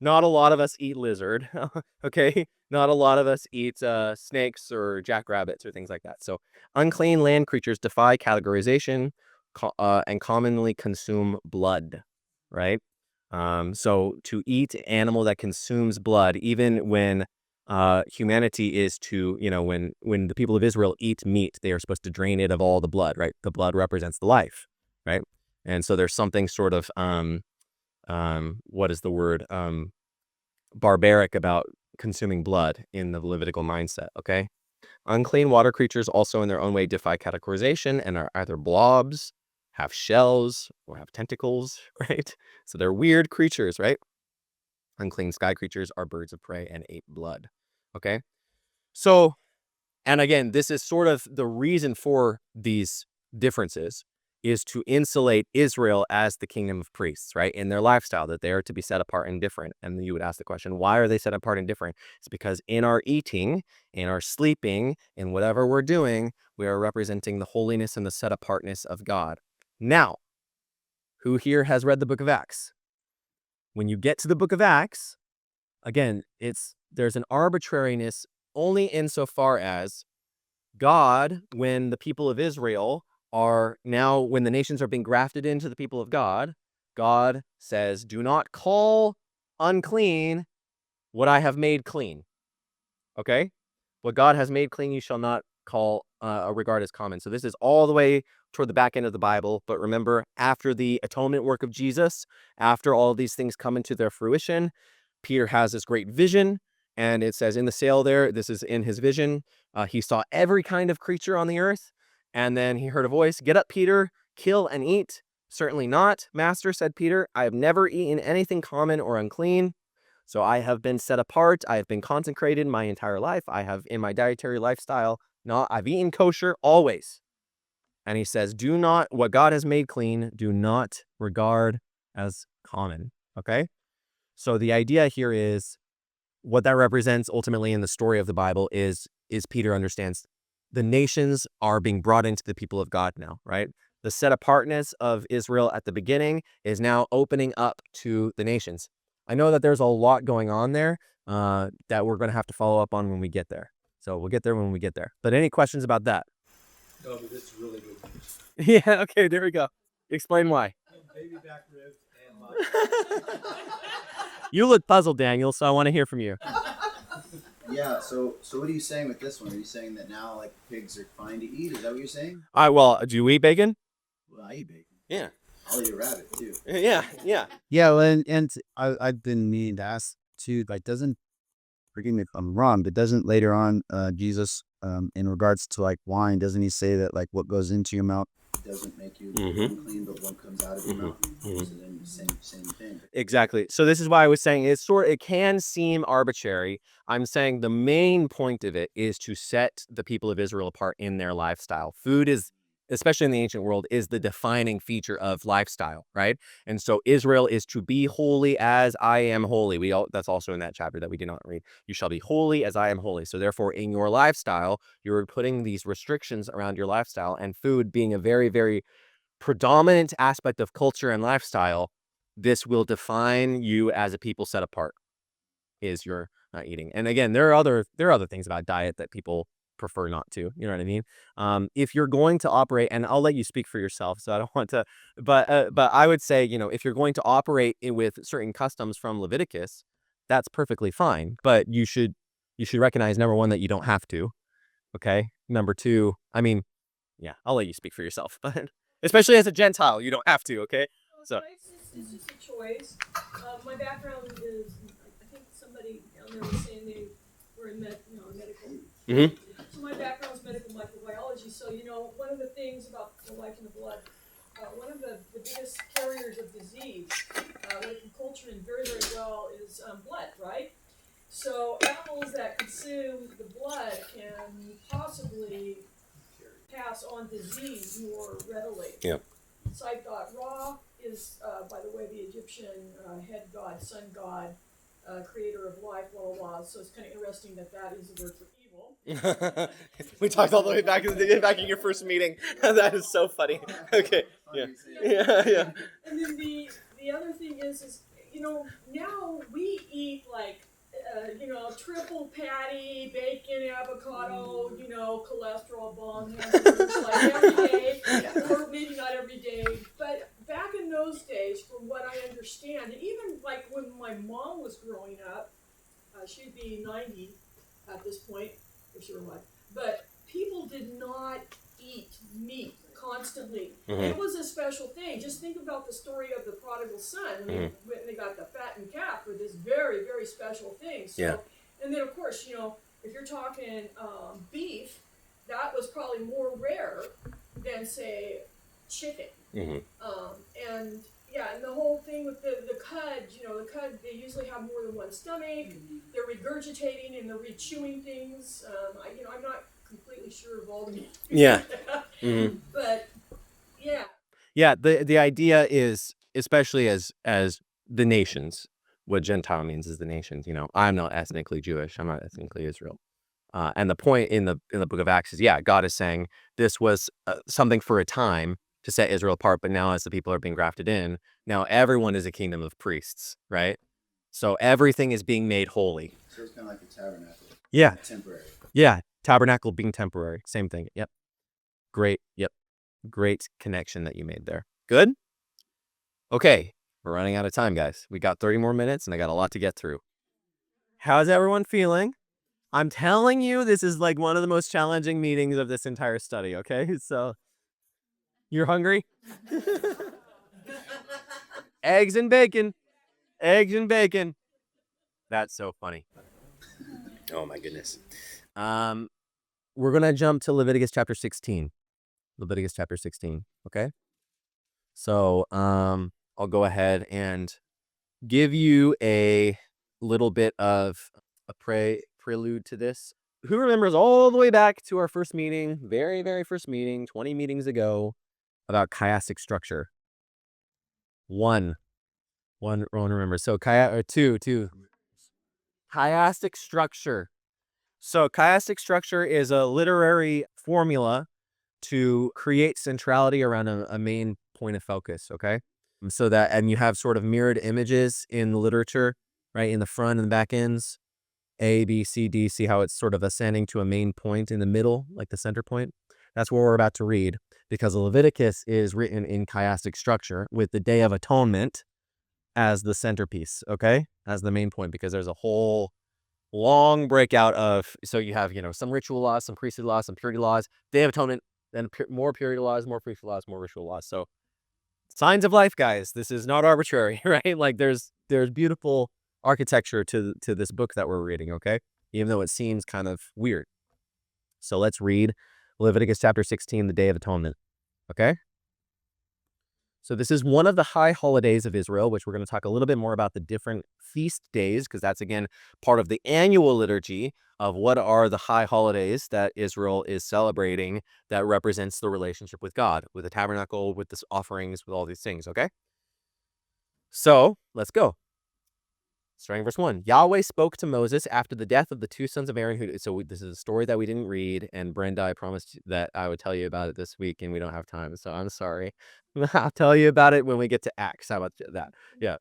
Not a lot of us eat lizard, okay? Not a lot of us eat snakes or jackrabbits or things like that. So unclean land creatures defy categorization and commonly consume blood, right? So to eat an animal that consumes blood, even when humanity is to, when the people of Israel eat meat, they are supposed to drain it of all the blood, right? The blood represents the life, right? And so there's something sort of what is the word? Barbaric about consuming blood in the Levitical mindset, okay? Unclean water creatures also in their own way defy categorization and are either blobs, have shells, or have tentacles, right? So they're weird creatures, right? Unclean sky creatures are birds of prey and ate blood, okay? So, and again, this is sort of the reason for these differences is to insulate Israel as the kingdom of priests, right? In their lifestyle, that they are to be set apart and different. And you would ask the question, why are they set apart and different? It's because in our eating, in our sleeping, in whatever we're doing, we are representing the holiness and the set apartness of God. Now, who here has read the book of Acts? When you get to the book of Acts, again, there's an arbitrariness only insofar as God, when the people of Israel when the nations are being grafted into the people of God, God says, do not call unclean what I have made clean. Okay? What God has made clean, you shall not call regard as common. So this is all the way toward the back end of the Bible. But remember, after the atonement work of Jesus, after all of these things come into their fruition, Peter has this great vision. And it says in the sail there, this is in his vision, he saw every kind of creature on the earth. And then he heard a voice, get up, Peter, kill and eat. Certainly not, Master, said Peter. I have never eaten anything common or unclean. So I have been set apart. I have been consecrated my entire life. I have, in my dietary lifestyle, I've eaten kosher always. And he says, do not, what God has made clean, do not regard as common. Okay? So the idea here is, what that represents ultimately in the story of the Bible is Peter understands the nations are being brought into the people of God now, right? The set apartness of Israel at the beginning is now opening up to the nations. I know that there's a lot going on there that we're going to have to follow up on when we get there. So we'll get there when we get there. But any questions about that? No, but this is really good news. Yeah, okay, there we go. Explain why. Baby back ribs and You look puzzled, Daniel, so I want to hear from you. Yeah, so what are you saying with this one? Are you saying that now, like, pigs are fine to eat? Is that what you're saying? Well, do you eat bacon? Well, I eat bacon. Yeah. I'll eat a rabbit, too. Yeah. Yeah, well, and I've been meaning to ask too, like, forgive me if I'm wrong, but doesn't later on Jesus, in regards to like wine, doesn't he say that like what goes into your mouth Doesn't make you Mhm. unclean, but what comes out of your mouth. So then same thing. Exactly. So this is why I was saying it can seem arbitrary. I'm saying the main point of it is to set the people of Israel apart in their lifestyle. Food is, especially in the ancient world, is the defining feature of lifestyle, right? And so Israel is to be holy as I am holy. That's also in that chapter that we did not read. You shall be holy as I am holy. So therefore, in your lifestyle, you're putting these restrictions around your lifestyle, and food being a very, very predominant aspect of culture and lifestyle, this will define you as a people set apart, is your eating. And again, there are other things about diet that people prefer not to, you know what I mean? If you're going to operate, and I'll let you speak for yourself, so I don't want to, but I would say, if you're going to operate with certain customs from Leviticus, that's perfectly fine. But you should recognize, number one, that you don't have to. Okay. Number two, I mean, yeah, I'll let you speak for yourself, but especially as a Gentile, you don't have to. Okay. So. It's just a choice. My background is, I think somebody down there was saying they were in medical. Mhm. So my background is medical microbiology. So one of the things about the life in the blood, one of the biggest carriers of disease that it can culture in very, very well is blood, right? So animals that consume the blood can possibly pass on disease more readily. Yeah. So I thought Ra is, by the way, the Egyptian head god, sun god, creator of life, blah, blah, blah. So it's kind of interesting that is the word for evil. We talked all the way back in your first meeting. That is so funny. Okay. Yeah. And then the other thing is now we eat like, triple patty, bacon, avocado, cholesterol bomb hamburgers like every day, or maybe not every day. But back in those days, from what I understand, and even like when my mom was growing up, she'd be 90 at this point, if she were alive. But people did not eat meat constantly. Mhm. It was a special thing. Just think about the story of the prodigal son when they got the fattened calf for this very, very special thing. So, Yeah. And then of course, if you're talking beef, that was probably more rare than say chicken. Mhm. And yeah, and the whole thing with the cud, the cud, they usually have more than one stomach. They're regurgitating and they're re-chewing things. I'm not completely sure of all the Yeah. Mhm. but yeah. Yeah, the idea is, especially as the nations, what Gentile means is the nations. I'm not ethnically Jewish. I'm not ethnically Israel. And the point in the book of Acts is, God is saying this was something for a time to set Israel apart, but now as the people are being grafted in, now everyone is a kingdom of priests, right? So everything is being made holy. So it's kind of like a tabernacle. Yeah. Temporary. Yeah, tabernacle being temporary, same thing. Yep. Great. Yep. Great connection that you made there. Good? Okay, we're running out of time, guys. We got 30 more minutes, and I got a lot to get through. How's everyone feeling? I'm telling you, this is like one of the most challenging meetings of this entire study, okay? So, you're hungry? Eggs and bacon. Eggs and bacon. That's so funny. Oh my goodness. We're going to jump to Leviticus chapter 16. Leviticus chapter 16, okay? So, I'll go ahead and give you a little bit of a prelude to this. Who remembers all the way back to our first meeting, very, very first meeting, 20 meetings ago, about chiastic structure? One remembers. So two. Chiastic structure. So chiastic structure is a literary formula to create centrality around a main point of focus, okay? So that, and you have sort of mirrored images in the literature, right? In the front and the back ends, A, B, C, D, see how it's sort of ascending to a main point in the middle, like the center point? That's what we're about to read, because Leviticus is written in chiastic structure with the Day of Atonement as the centerpiece, okay? As the main point, because there's a whole long breakout of, so you have, some ritual laws, some priesthood laws, some purity laws, Day of Atonement, then more purity laws, more priesthood laws, more ritual laws. So signs of life, guys. This is not arbitrary, right? Like there's beautiful architecture to this book that we're reading, okay? Even though it seems kind of weird. So let's read Leviticus chapter 16, the Day of Atonement, okay? So this is one of the high holidays of Israel, which we're going to talk a little bit more about the different feast days, because that's, again, part of the annual liturgy of what are the high holidays that Israel is celebrating that represents the relationship with God, with the tabernacle, with the offerings, with all these things, okay? So let's go. Starting verse 1. Yahweh spoke to Moses after the death of the two sons of Aaron. So this is a story that we didn't read, and Brenda, I promised that I would tell you about it this week, and we don't have time, so I'm sorry. I'll tell you about it when we get to Acts. How about that? Yeah.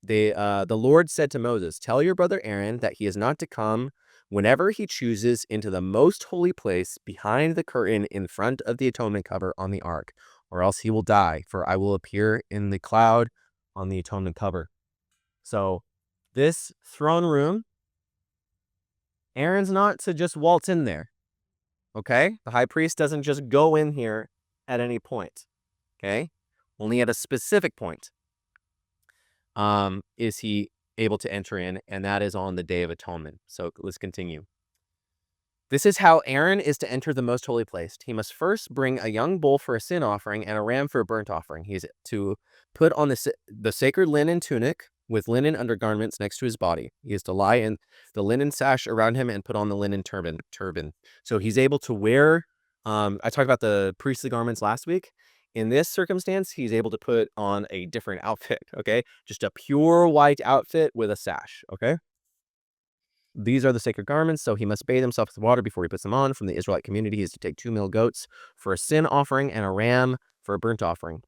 The Lord said to Moses, "Tell your brother Aaron that he is not to come whenever he chooses into the most holy place behind the curtain in front of the atonement cover on the ark, or else he will die, for I will appear in the cloud on the atonement cover." So this throne room, Aaron's not to just waltz in there, okay? The high priest doesn't just go in here at any point, okay? Only at a specific point is he able to enter in, and that is on the Day of Atonement. So let's continue. This is how Aaron is to enter the most holy place. He must first bring a young bull for a sin offering and a ram for a burnt offering. He's to put on the sacred linen tunic with linen undergarments next to his body. He is to lie in the linen sash around him and put on the linen turban. So he's able to wear, I talked about the priestly garments last week. In this circumstance, he's able to put on a different outfit, okay? Just a pure white outfit with a sash, okay? These are the sacred garments, so he must bathe himself with water before he puts them on. From the Israelite community, he is to take 2 male goats for a sin offering and a ram for a burnt offering.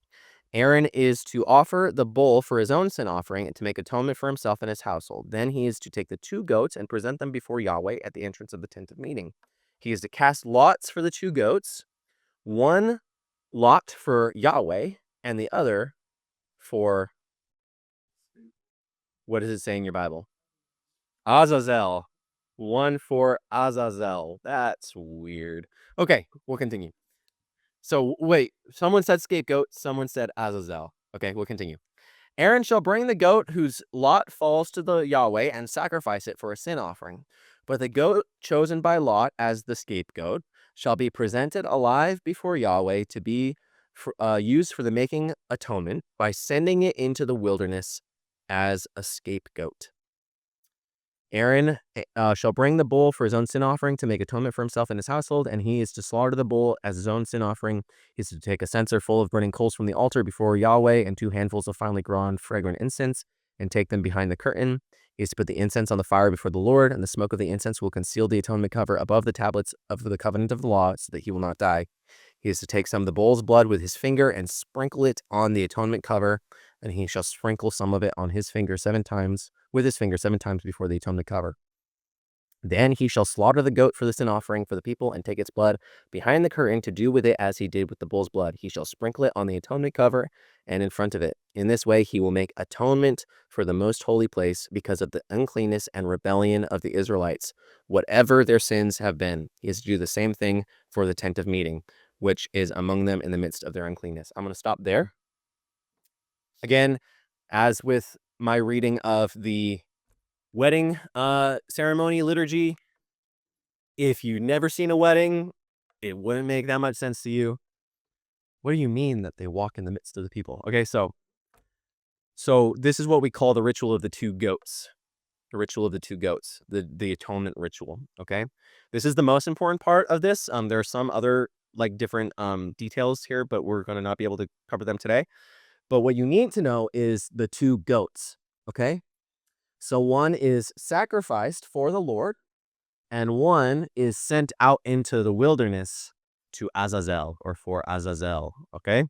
Aaron is to offer the bull for his own sin offering and to make atonement for himself and his household. Then he is to take the 2 goats and present them before Yahweh at the entrance of the tent of meeting. He is to cast lots for the 2 goats, one lot for Yahweh and the other for, what does it say in your Bible? Azazel. One for Azazel. That's weird. Okay, we'll continue. So wait, someone said scapegoat, someone said Azazel. Okay, we'll continue. Aaron shall bring the goat whose lot falls to the Yahweh and sacrifice it for a sin offering. But the goat chosen by lot as the scapegoat shall be presented alive before Yahweh to be used for the making atonement by sending it into the wilderness as a scapegoat. Aaron shall bring the bull for his own sin offering to make atonement for himself and his household, and he is to slaughter the bull as his own sin offering. He is to take a censer full of burning coals from the altar before Yahweh and 2 handfuls of finely ground fragrant incense and take them behind the curtain. He is to put the incense on the fire before the Lord, and the smoke of the incense will conceal the atonement cover above the tablets of the covenant of the law so that he will not die. He is to take some of the bull's blood with his finger and sprinkle it on the atonement cover, and he shall sprinkle some of it on his finger 7 times, with his finger 7 times before the atonement cover. Then he shall slaughter the goat for the sin offering for the people and take its blood behind the curtain to do with it as he did with the bull's blood. He shall sprinkle it on the atonement cover and in front of it. In this way he will make atonement for the most holy place because of the uncleanness and rebellion of the Israelites, whatever their sins have been. He is to do the same thing for the tent of meeting, which is among them in the midst of their uncleanness. I'm going to stop there. Again, as with my reading of the wedding ceremony liturgy, if you've never seen a wedding, it wouldn't make that much sense to you. What do you mean that they walk in the midst of the people? Okay, so this is what we call the ritual of the 2 goats. The ritual of the 2 goats, the atonement ritual. Okay, this is the most important part of this. There are some other like different details here, but we're going to not be able to cover them today. But what you need to know is the 2 goats. Okay, so one is sacrificed for the Lord, and one is sent out into the wilderness to Azazel, or for Azazel. Okay,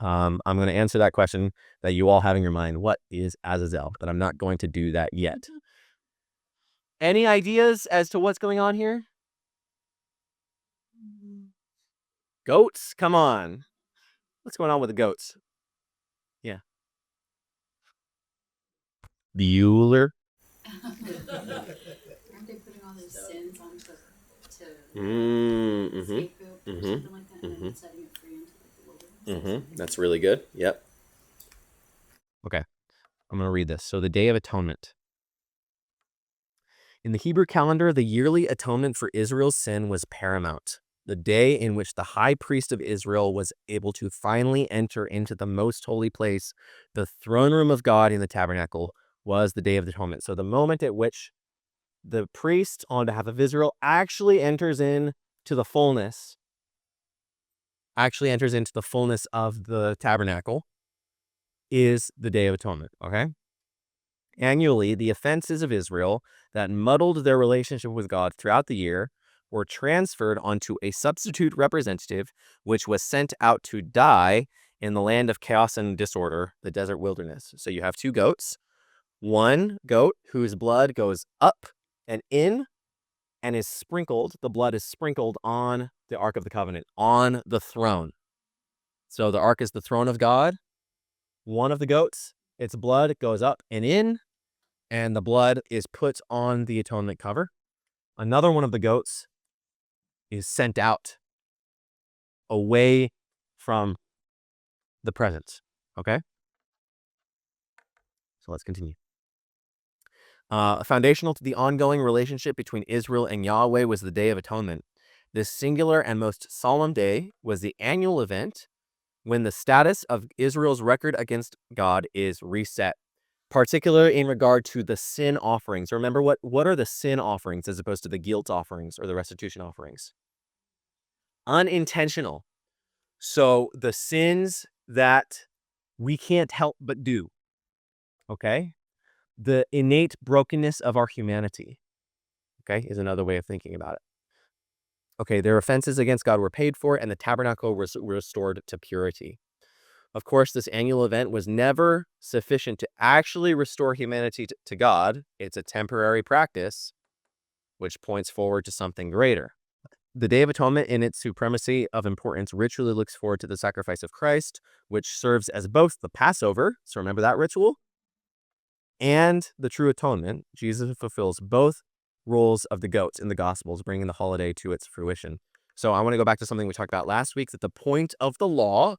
I'm going to answer that question that you all have in your mind. What is Azazel? But I'm not going to do that yet. Any ideas as to what's going on here? Goats? Come on. What's going on with the goats? Yeah. Bueller. Aren't they putting all their sins onto Mm-hmm. scapegoat or something like that, and then setting it free into the wilderness? That's really good. Yep. Okay. I'm going to read this. So the Day of Atonement. In the Hebrew calendar, the yearly atonement for Israel's sin was paramount. The day in which the high priest of Israel was able to finally enter into the most holy place, the throne room of God in the tabernacle, was the Day of Atonement. So the moment at which the priest, on behalf of Israel, actually enters into the fullness of the tabernacle is the Day of Atonement, okay? Annually, the offenses of Israel that muddled their relationship with God throughout the year were transferred onto a substitute representative, which was sent out to die in the land of chaos and disorder, the desert wilderness. So you have 2 goats, one goat whose blood goes up and in and is sprinkled. The blood is sprinkled on the Ark of the Covenant, on the throne. So the Ark is the throne of God. One of the goats, its blood goes up and in, and the blood is put on the atonement cover. Another one of the goats is sent out away from the presence. Okay? So let's continue. Foundational to the ongoing relationship between Israel and Yahweh was the Day of Atonement. This singular and most solemn day was the annual event when the status of Israel's record against God is reset, particularly in regard to the sin offerings. Remember, what are the sin offerings as opposed to the guilt offerings or the restitution offerings? Unintentional. So the sins that we can't help but do, okay? The innate brokenness of our humanity, okay, is another way of thinking about it. Okay, their offenses against God were paid for, and the tabernacle was restored to purity. Of course, this annual event was never sufficient to actually restore humanity to God. It's a temporary practice, which points forward to something greater. The Day of Atonement, in its supremacy of importance, ritually looks forward to the sacrifice of Christ, which serves as both the Passover, so remember that ritual, and the true atonement. Jesus fulfills both roles of the goats in the Gospels, bringing the holiday to its fruition. So I want to go back to something we talked about last week, that the point of the law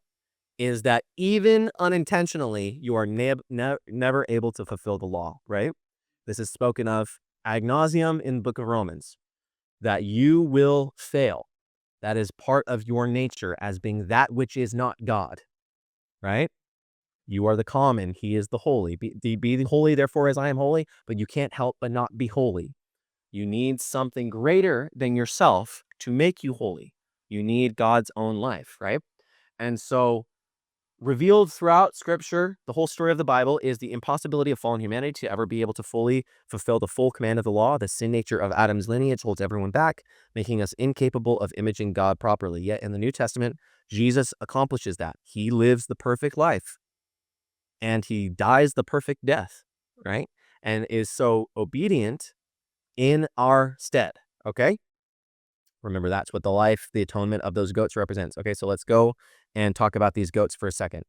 is that even unintentionally, you are never able to fulfill the law, right? This is spoken of ad nauseum in the book of Romans, that you will fail. That is part of your nature as being that which is not God, right? You are the common. He is the holy. Be holy, therefore, as I am holy. But you can't help but not be holy. You need something greater than yourself to make you holy. You need God's own life, right? And so revealed throughout Scripture, the whole story of the Bible is the impossibility of fallen humanity to ever be able to fully fulfill the full command of the law. The sin nature of Adam's lineage holds everyone back, making us incapable of imaging God properly. Yet in the New Testament, Jesus accomplishes that. He lives the perfect life, and he dies the perfect death, right? And is so obedient in our stead, okay? Remember, that's what the life, the atonement of those goats represents. Okay, so let's go and talk about these goats for a second.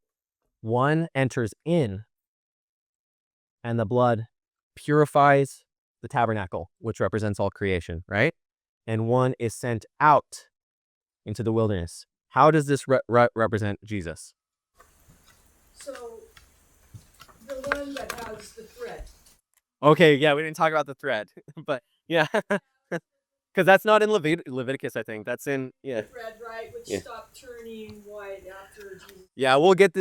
One enters in, and the blood purifies the tabernacle, which represents all creation, right? And one is sent out into the wilderness. How does this represent Jesus? So, the one that has the thread. Okay, yeah, we didn't talk about the thread, but yeah. Because that's not in Leviticus, I think. That's in, yeah. The thread, right, which stopped turning white after Jesus. Yeah, we'll get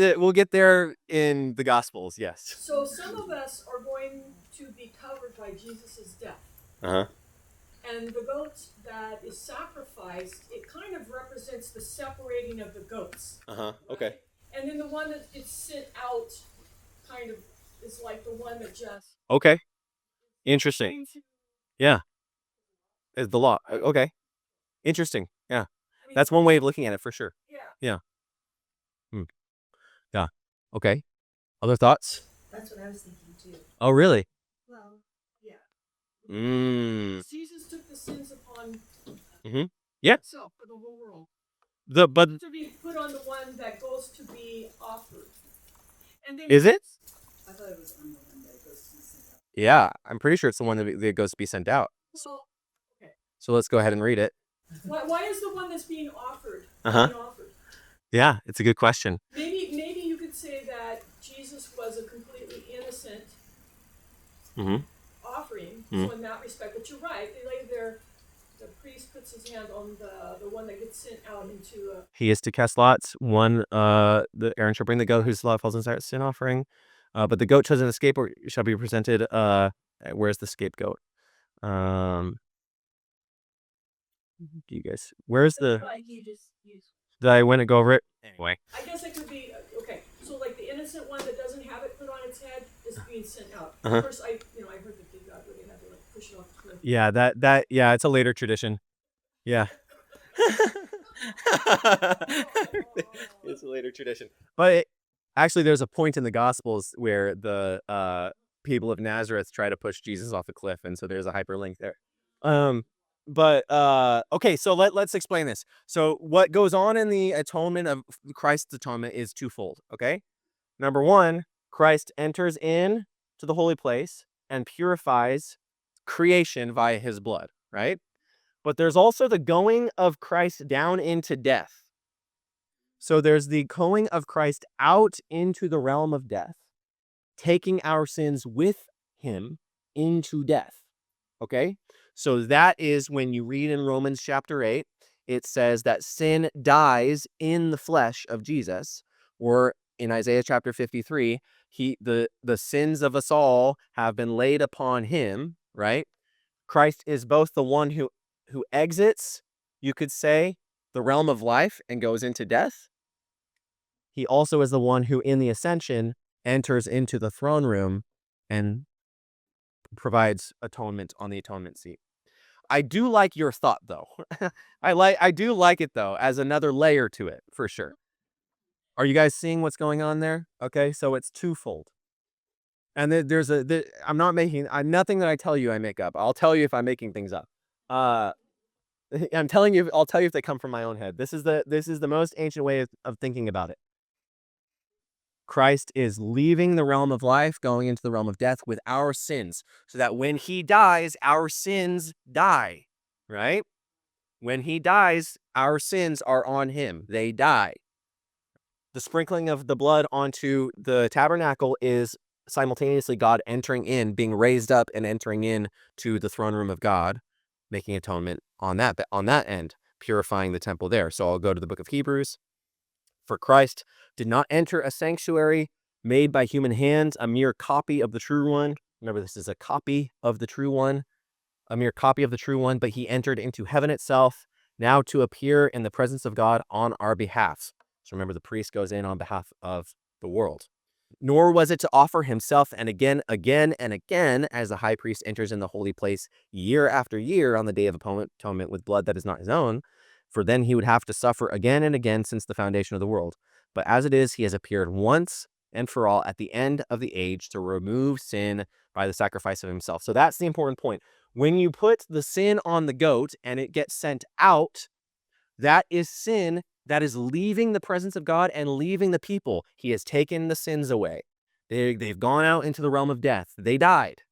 there in the Gospels, yes. So some of us are going to be covered by Jesus' death. Uh-huh. And the goat that is sacrificed, it kind of represents the separating of the goats. Uh-huh, okay. Right? And then the one that gets sent out kind of is like the one that just... Okay. Interesting. Yeah. Is the law. Okay. Interesting. Yeah. I mean, That's one way of looking at it for sure. yeah. Yeah. Yeah. Okay. Other thoughts? That's what I was thinking too. Oh, really? Well, yeah. Mm. Jesus took the sins upon Yeah. himself for the whole world. But To be put on the one that goes to be offered. And then is it? I thought it was on the one that goes to be sent out. Yeah, I'm pretty sure it's the one that goes to be sent out. So, okay. So let's go ahead and read it. Why is the one that's being offered Uh-huh. being offered? Yeah, it's a good question. Maybe you could say that Jesus was a completely innocent offering. So in that respect, but you're right. They lay there. The priest puts his hand on the one that gets sent out into a... He is to cast lots. One, the Aaron shall bring the goat whose lot falls inside a sin offering. But the goat chosen as scapegoat shall be presented. Where's the scapegoat? Do you guys? Where's the? Like you just use... Did I went to go over it? Anyway. I guess it could be okay. So like the innocent one that doesn't have it put on its head is being sent out. Of course, I heard that they got where they had to like push it off the cliff. Yeah, yeah, it's a later tradition. Yeah. It's a later tradition. But actually, there's a point in the Gospels where the people of Nazareth try to push Jesus off the cliff, and so there's a hyperlink there. Okay, so let's explain this. So what goes on in the atonement of Christ's atonement is twofold, okay? Number one, Christ enters in to the holy place and purifies creation via his blood, right? But there's also the going of Christ down into death. So there's the going of Christ out into the realm of death, taking our sins with him into death, okay? So that is when you read in Romans chapter 8, it says that sin dies in the flesh of Jesus, or in Isaiah chapter 53, the sins of us all have been laid upon him, right? Christ is both the one who exits, you could say, the realm of life and goes into death. He also is the one who, in the ascension, enters into the throne room and provides atonement on the atonement seat. I do like your thought, though. I do like it, though, as another layer to it, for sure. Are you guys seeing what's going on there? Okay, so it's twofold. And I'm not making, nothing that I tell you I make up. I'll tell you if I'm making things up. I'm telling you, I'll tell you if they come from my own head. This is the most ancient way of thinking about it. Christ is leaving the realm of life, going into the realm of death with our sins, so that when he dies, our sins die, right? When he dies, our sins are on him. They die. The sprinkling of the blood onto the tabernacle is simultaneously God entering in, being raised up and entering in to the throne room of God, making atonement on that end, purifying the temple there. So I'll go to the book of Hebrews. For Christ did not enter a sanctuary made by human hands, a mere copy of the true one. Remember, this is a copy of the true one, a mere copy of the true one, but he entered into heaven itself, now to appear in the presence of God on our behalf. So remember, the priest goes in on behalf of the world. Nor was it to offer himself and again and again, as the high priest enters in the holy place year after year on the day of atonement with blood that is not his own, for then he would have to suffer again and again since the foundation of the world. But as it is, he has appeared once and for all at the end of the age to remove sin by the sacrifice of himself. So that's the important point. When you put the sin on the goat and it gets sent out, that is sin that is leaving the presence of God and leaving the people. He has taken the sins away. They've gone out into the realm of death. They died.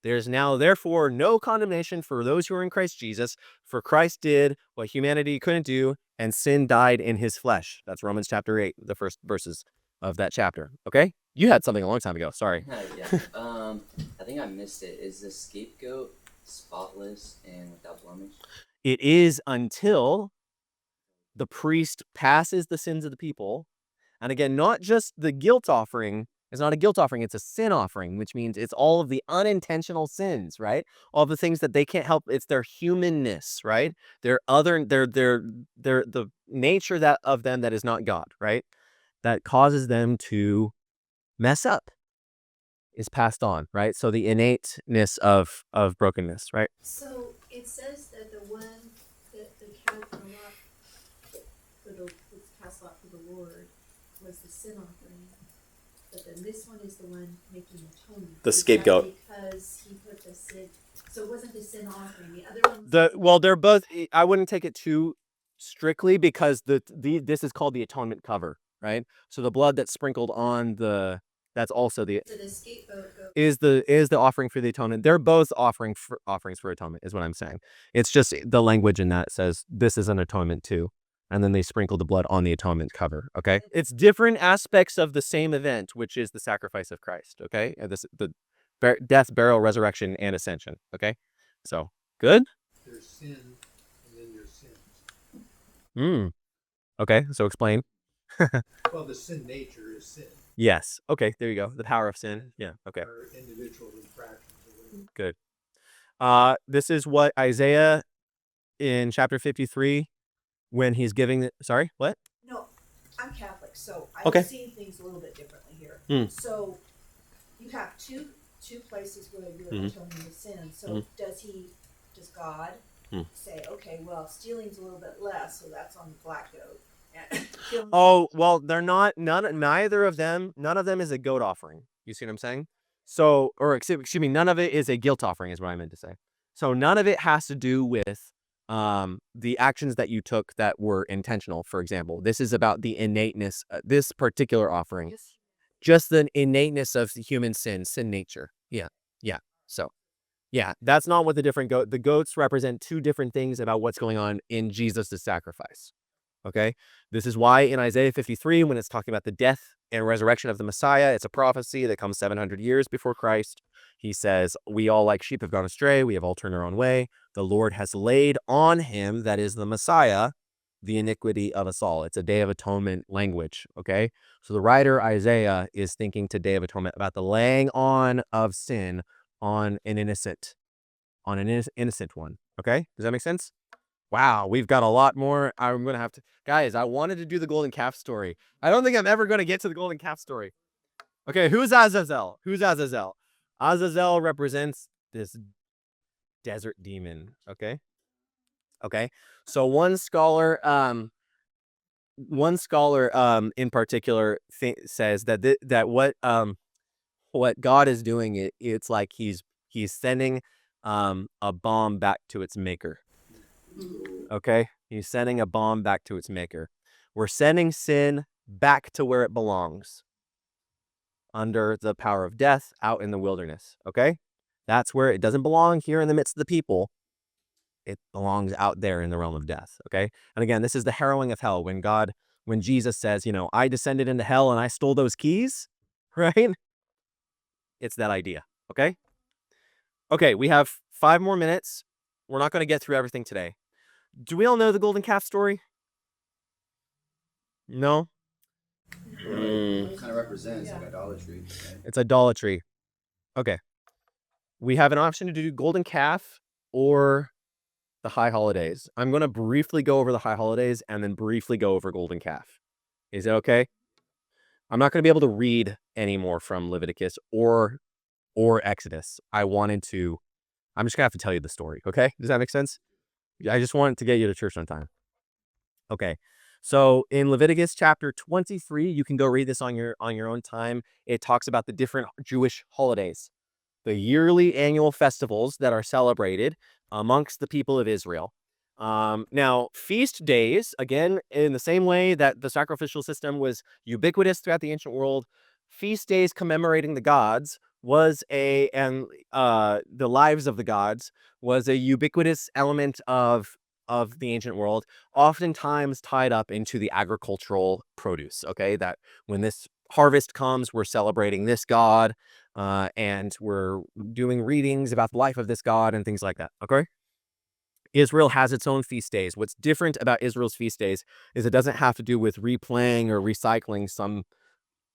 There's now, therefore, no condemnation for those who are in Christ Jesus, for Christ did what humanity couldn't do, and sin died in his flesh. That's Romans chapter 8, the first verses of that chapter. Okay? You had something a long time ago. Sorry. Yeah. I think I missed it. Is the scapegoat spotless and without blemish? It is until the priest passes the sins of the people. And again, not just the guilt offering. It's not a guilt offering, it's a sin offering, which means it's all of the unintentional sins, right? All the things that they can't help. It's their humanness, right? Their the nature that of them that is not God, right? That causes them to mess up is passed on, right? So the innateness of brokenness, right? So it says that the one that the cat for the cast lot for the Lord was the sin offering, but then this one is the one making atonement. The Is that scapegoat. because he put the sin. So it wasn't the sin offering. The other one. Well, they're both. I wouldn't take it too strictly because this is called the atonement cover, right? So the blood that's sprinkled on that's also the So the scapegoat goes. is the offering for the atonement. They're both offerings for atonement, is what I'm saying. It's just the language in that says this is an atonement too, and then they sprinkle the blood on the atonement cover. Okay, it's different aspects of the same event, which is the sacrifice of Christ. Okay, and the death, burial, resurrection, and ascension. Okay, so good. There's sin, and then there's sins. Okay, so explain. Well, the sin nature is sin. Yes. Okay, there you go. The power of sin. Yeah. Okay. Or individual infractions. Or whatever. Good. This is what Isaiah in chapter 53, when he's giving sorry, what? No, I'm Catholic, so Okay. I've seen things a little bit differently here. So you have two places where you're atoning the sin. So does God say, okay, well, stealing's a little bit less, so that's on the black goat. Oh, well, they're not. Neither of them. None of them is a goat offering. You see what I'm saying? So, or excuse me, none of it is a guilt offering, is what I meant to say. So none of it has to do with the actions that you took that were intentional. For example, this is about the innateness. This particular offering, just the innateness of the human sin nature. Yeah. So, yeah, that's not what the goats represent two different things about what's going on in Jesus' sacrifice. Okay, this is why in Isaiah 53, when it's talking about the death and resurrection of the Messiah, it's a prophecy that comes 700 years before Christ. He says, we all like sheep have gone astray. We have all turned our own way. The Lord has laid on him, that is the Messiah, the iniquity of us all. It's a Day of Atonement language. Okay, so the writer Isaiah is thinking to Day of Atonement about the laying on of sin on an innocent one. Okay, does that make sense? Wow, we've got a lot more. I'm going to have to... Guys, I wanted to do the golden calf story. I don't think I'm ever going to get to the golden calf story. Okay, who's Azazel? Azazel represents this desert demon, okay? So one scholar in particular says that what God is doing, it's like he's sending a bomb back to its maker. Okay, he's sending a bomb back to its maker. We're sending sin back to where it belongs, under the power of death, out in the wilderness. Okay, that's where it doesn't belong here in the midst of the people. It belongs out there in the realm of death. Okay, and again, this is the harrowing of hell when Jesus says, I descended into hell and I stole those keys, right? It's that idea. Okay, we have 5 more minutes. We're not going to get through everything today. Do we all know the golden calf story? No? Kind of represents like idolatry, right? It's idolatry. Okay. We have an option to do golden calf or the high holidays. I'm going to briefly go over the high holidays and then briefly go over golden calf. Is it okay? I'm not going to be able to read any more from Leviticus or Exodus. I'm just going to have to tell you the story, okay? Does that make sense? I just want to get you to church on time. Okay. So in Leviticus chapter 23, you can go read this on your own time. It talks about the different Jewish holidays, the yearly annual festivals that are celebrated amongst the people of Israel. Now, feast days, again, in the same way that the sacrificial system was ubiquitous throughout the ancient world, feast days commemorating the gods and the lives of the gods was a ubiquitous element of the ancient world, oftentimes tied up into the agricultural produce. Okay, that when this harvest comes, we're celebrating this god, and we're doing readings about the life of this god and things like that. Okay. Israel has its own feast days. What's different about Israel's feast days is it doesn't have to do with replaying or recycling some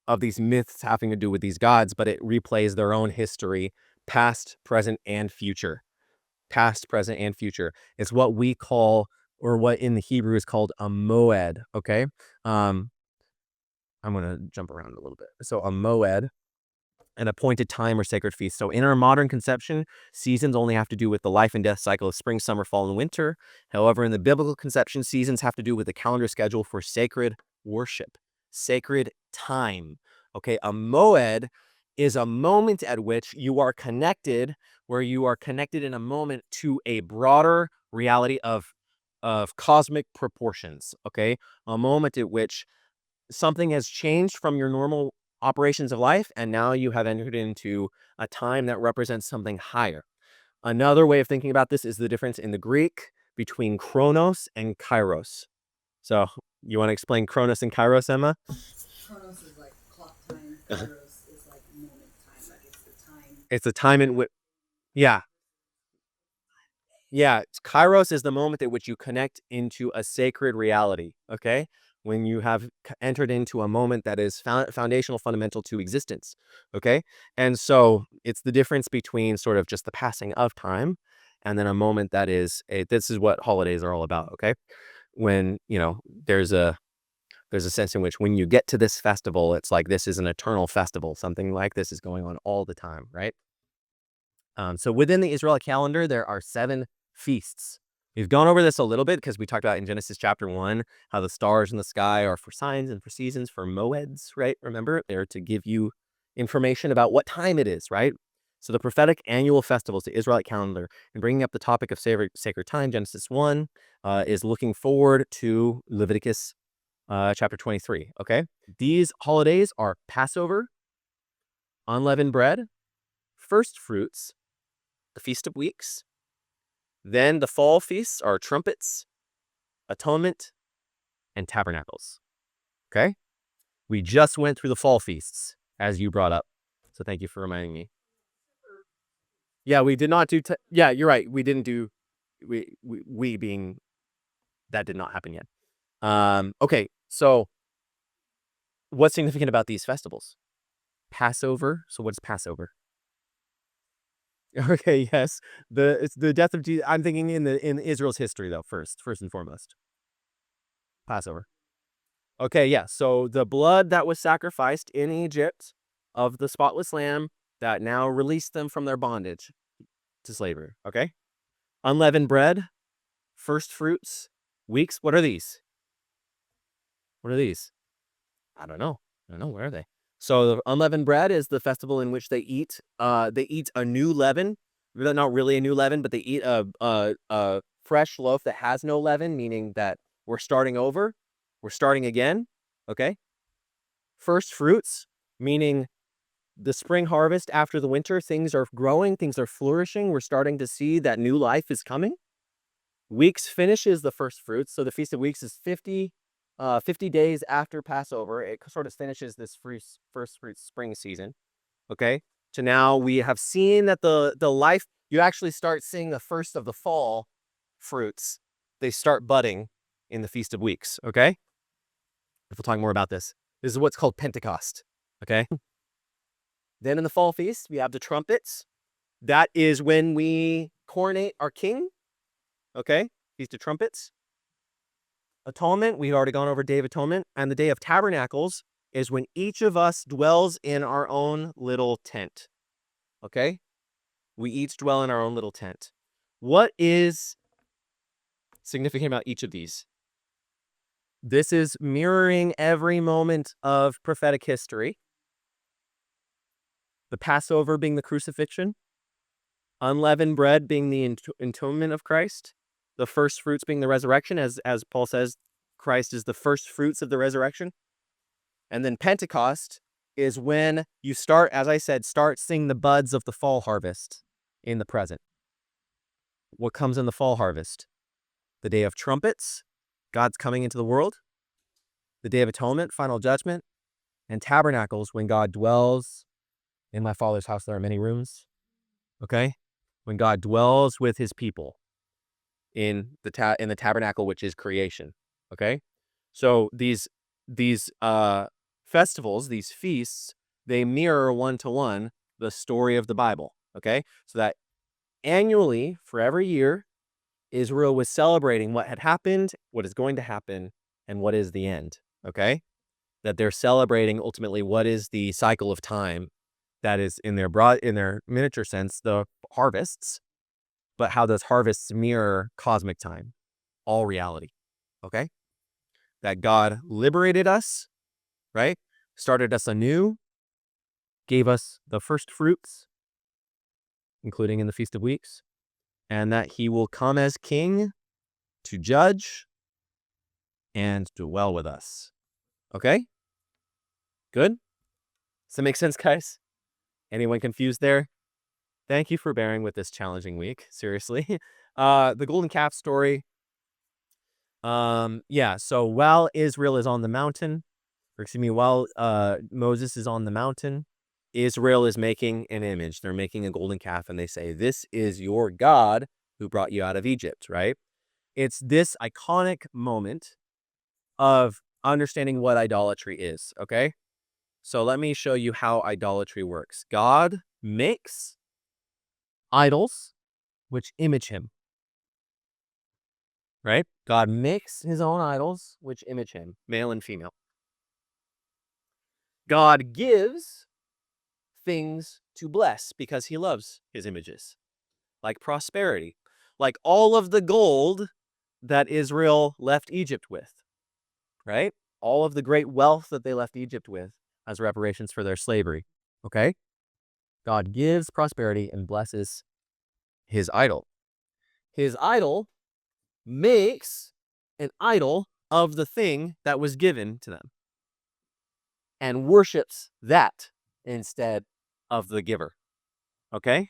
of these myths having to do with these gods, but it replays their own history, past, present, and future. Past, present, and future. It's what we call, or what in the Hebrew is called a moed, okay? I'm going to jump around a little bit. So a moed, an appointed time or sacred feast. So in our modern conception, seasons only have to do with the life and death cycle of spring, summer, fall, and winter. However, in the biblical conception, seasons have to do with the calendar schedule for sacred worship, sacred time. Okay, a moed is a moment at which you are connected, where you are connected in a moment to a broader reality of cosmic proportions. Okay, a moment at which something has changed from your normal operations of life, and now you have entered into a time that represents something higher. Another way of thinking about this is the difference in the Greek between chronos and kairos. So you want to explain chronos and kairos, Emma? Chronos is like clock time. Kairos is like moment time. Like it's the time. It's the time in which, yeah. Yeah, kairos is the moment at which you connect into a sacred reality, okay? When you have entered into a moment that is foundational, fundamental to existence, okay? And so it's the difference between sort of just the passing of time and then a moment that is this is what holidays are all about, okay? When, there's a sense in which when you get to this festival, it's like this is an eternal festival. Something like this is going on all the time, right? So within the Israelite calendar, there are 7 feasts. We've gone over this a little bit because we talked about in Genesis chapter 1 how the stars in the sky are for signs and for seasons, for moeds, right? Remember, they're to give you information about what time it is, right? So the prophetic annual festivals, the Israelite calendar, and bringing up the topic of sacred time, Genesis 1, is looking forward to Leviticus chapter 23, okay? These holidays are Passover, unleavened bread, first fruits, the Feast of Weeks. Then the fall feasts are trumpets, atonement, and tabernacles. Okay? We just went through the fall feasts, as you brought up. So thank you for reminding me. Yeah, we did not do... yeah, you're right. We didn't do... We being... That did not happen yet. Okay, so what's significant about these festivals? Passover. So what is Passover? Okay, yes. It's the death of Jesus. I'm thinking in Israel's history though, first and foremost. Passover. Okay, yeah. So the blood that was sacrificed in Egypt of the spotless lamb that now released them from their bondage to slavery. Okay? Unleavened bread, first fruits, weeks. What are these? What are these? I don't know. Where are they? So the unleavened bread is the festival in which they eat a new leaven. Not really a new leaven, but they eat a fresh loaf that has no leaven, meaning that we're starting over. We're starting again. Okay? First fruits, meaning the spring harvest after the winter, things are growing, things are flourishing. We're starting to see that new life is coming. Weeks finishes the first fruits. So the Feast of Weeks is 50 days after Passover. It sort of finishes this first fruit spring season. Okay. So now we have seen that the life, you actually start seeing the first of the fall fruits. They start budding in the Feast of Weeks. Okay. We'll talk more about this. This is what's called Pentecost. Okay. Then in the fall feast, we have the trumpets. That is when we coronate our king. Okay. Feast of Trumpets. Atonement, we've already gone over Day of Atonement. And the Day of Tabernacles is when each of us dwells in our own little tent. Okay? We each dwell in our own little tent. What is significant about each of these? This is mirroring every moment of prophetic history. The Passover being the crucifixion, unleavened bread being the entombment of Christ, the first fruits being the resurrection, as Paul says, Christ is the first fruits of the resurrection. And then Pentecost is when you start, as I said, start seeing the buds of the fall harvest in the present. What comes in the fall harvest? The Day of Trumpets, God's coming into the world. The Day of Atonement, final judgment. And Tabernacles, when God dwells in my Father's house. There are many rooms. Okay? When God dwells with his people in the tabernacle, which is creation. Okay? So these festivals, these feasts, they mirror one-to-one the story of the Bible. Okay? So that annually, for every year, Israel was celebrating what had happened, what is going to happen, and what is the end. Okay? That they're celebrating ultimately what is the cycle of time that is in their miniature sense, the harvests, but how those harvests mirror cosmic time, all reality. Okay? That God liberated us, right? Started us anew, gave us the first fruits, including in the Feast of Weeks, and that he will come as king to judge and dwell with us. Okay? Good? Does that make sense, guys? Anyone confused there? Thank you for bearing with this challenging week. Seriously. The golden calf story. So while Israel is on the mountain, while Moses is on the mountain, Israel is making an image. They're making a golden calf, and they say, "This is your God who brought you out of Egypt," right? It's this iconic moment of understanding what idolatry is, okay? So let me show you how idolatry works. God makes idols which image him, right? God makes his own idols which image him, male and female. God gives things to bless because he loves his images, like prosperity, like all of the gold that Israel left Egypt with, right? All of the great wealth that they left Egypt with as reparations for their slavery, okay? God gives prosperity and blesses his idol. His idol makes an idol of the thing that was given to them and worships that instead of the giver, okay?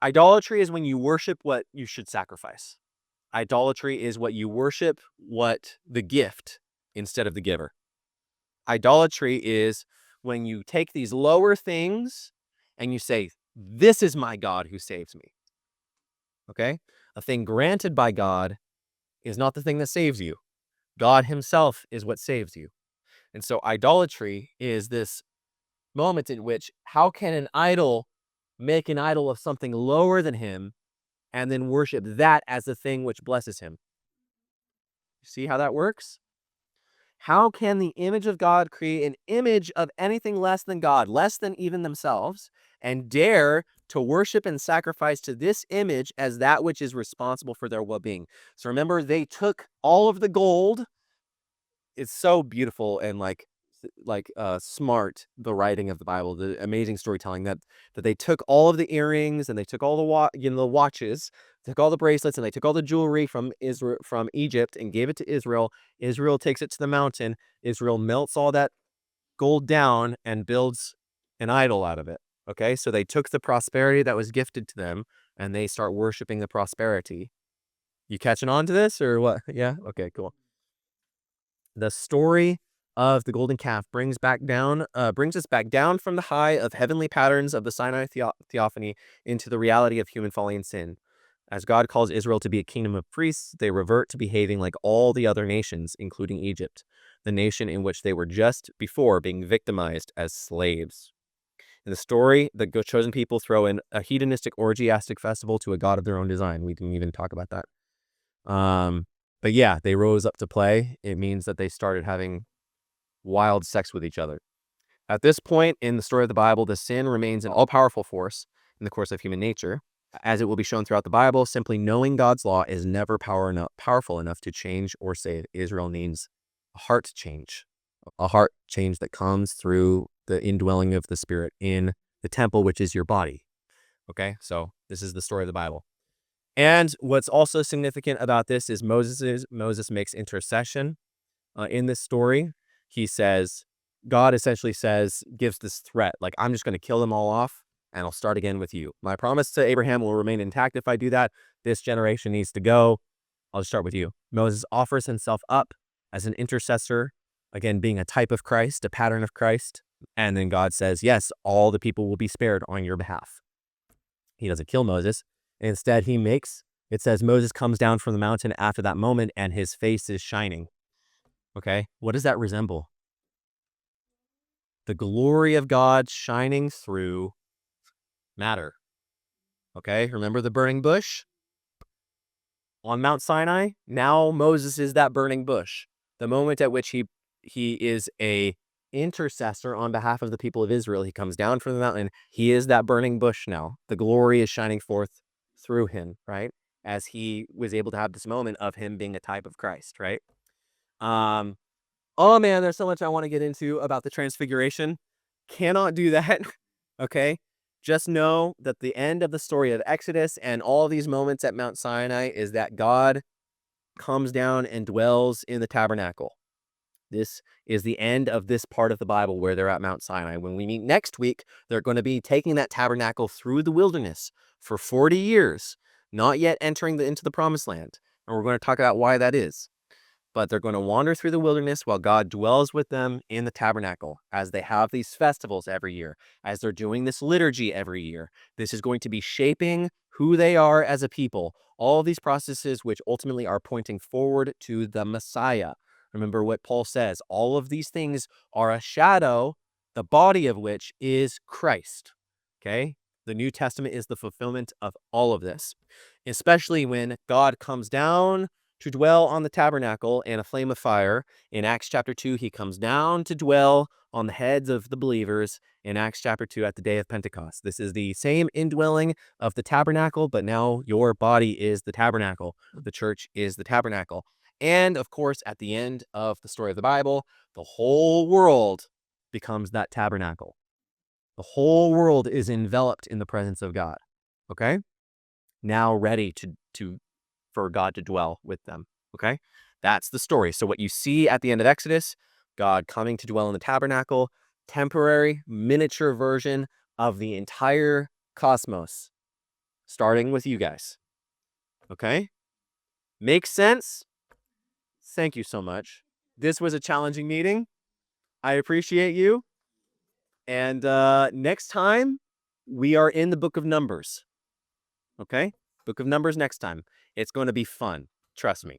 Idolatry is when you worship what you should sacrifice. Idolatry is what you worship, what the gift instead of the giver. Idolatry is when you take these lower things and you say, "This is my God who saves me." Okay? A thing granted by God is not the thing that saves you. God himself is what saves you. And so idolatry is this moment in which, how can an idol make an idol of something lower than him and then worship that as the thing which blesses him? See how that works? How can the image of God create an image of anything less than God, less than even themselves, and dare to worship and sacrifice to this image as that which is responsible for their well-being? So remember, they took all of the gold. It's so beautiful and smart, the writing of the Bible, the amazing storytelling that they took all of the earrings and they took all the watches, took all the bracelets, and they took all the jewelry from Egypt and gave it to Israel. Israel takes it to the mountain. Israel melts all that gold down and builds an idol out of it. Okay, so they took the prosperity that was gifted to them and they start worshiping the prosperity. You catching on to this or what? Yeah. Okay. Cool. The story of the golden calf brings us back down from the high of heavenly patterns of the Sinai theophany into the reality of human folly and sin. As God calls Israel to be a kingdom of priests, they revert to behaving like all the other nations, including Egypt, the nation in which they were just before being victimized as slaves. In the story, the chosen people throw in a hedonistic orgiastic festival to a god of their own design. We didn't even talk about that. But yeah, they rose up to play. It means that they started having wild sex with each other. At this point in the story of the Bible, the sin remains an all-powerful force in the course of human nature. As it will be shown throughout the Bible, simply knowing God's law is never powerful enough to change or save. Israel needs a heart change that comes through the indwelling of the Spirit in the temple, which is your body. Okay, so this is the story of the Bible. And what's also significant about this is Moses makes intercession in this story. He says, God essentially gives this threat, like, I'm just going to kill them all off, and I'll start again with you. My promise to Abraham will remain intact if I do that. This generation needs to go. I'll just start with you. Moses offers himself up as an intercessor, again, being a type of Christ, a pattern of Christ. And then God says, yes, all the people will be spared on your behalf. He doesn't kill Moses. Instead, it says Moses comes down from the mountain after that moment and his face is shining. Okay, what does that resemble? The glory of God shining through matter. Okay, remember the burning bush on Mount Sinai? Now Moses is that burning bush. The moment at which he is a intercessor on behalf of the people of Israel, he comes down from the mountain. He is that burning bush now. The glory is shining forth through him, right? As he was able to have this moment of him being a type of Christ, right? Oh man, there's so much I want to get into about the transfiguration. Cannot do that. Okay? Just know that the end of the story of Exodus and all these moments at Mount Sinai is that God comes down and dwells in the tabernacle. This is the end of this part of the Bible where they're at Mount Sinai. When we meet next week, they're going to be taking that tabernacle through the wilderness for 40 years, not yet entering into the promised land. And we're going to talk about why that is. But they're going to wander through the wilderness while God dwells with them in the tabernacle as they have these festivals every year, as they're doing this liturgy every year. This is going to be shaping who they are as a people. All of these processes which ultimately are pointing forward to the Messiah. Remember what Paul says, all of these things are a shadow, the body of which is Christ. Okay? The New Testament is the fulfillment of all of this, especially when God comes down to dwell on the tabernacle in a flame of fire. In Acts chapter 2, he comes down to dwell on the heads of the believers in Acts chapter 2 at the day of Pentecost. This is the same indwelling of the tabernacle, but now your body is the tabernacle. The church is the tabernacle. And of course, at the end of the story of the Bible, the whole world becomes that tabernacle. The whole world is enveloped in the presence of God. Okay? Now ready for God to dwell with them. Okay? That's the story. So what you see at the end of Exodus, God coming to dwell in the tabernacle, temporary miniature version of the entire cosmos, starting with you guys. Okay? Makes sense? Thank you so much. This was a challenging meeting. I appreciate you. And next time, we are in the book of Numbers. Okay? Book of Numbers next time. It's going to be fun. Trust me.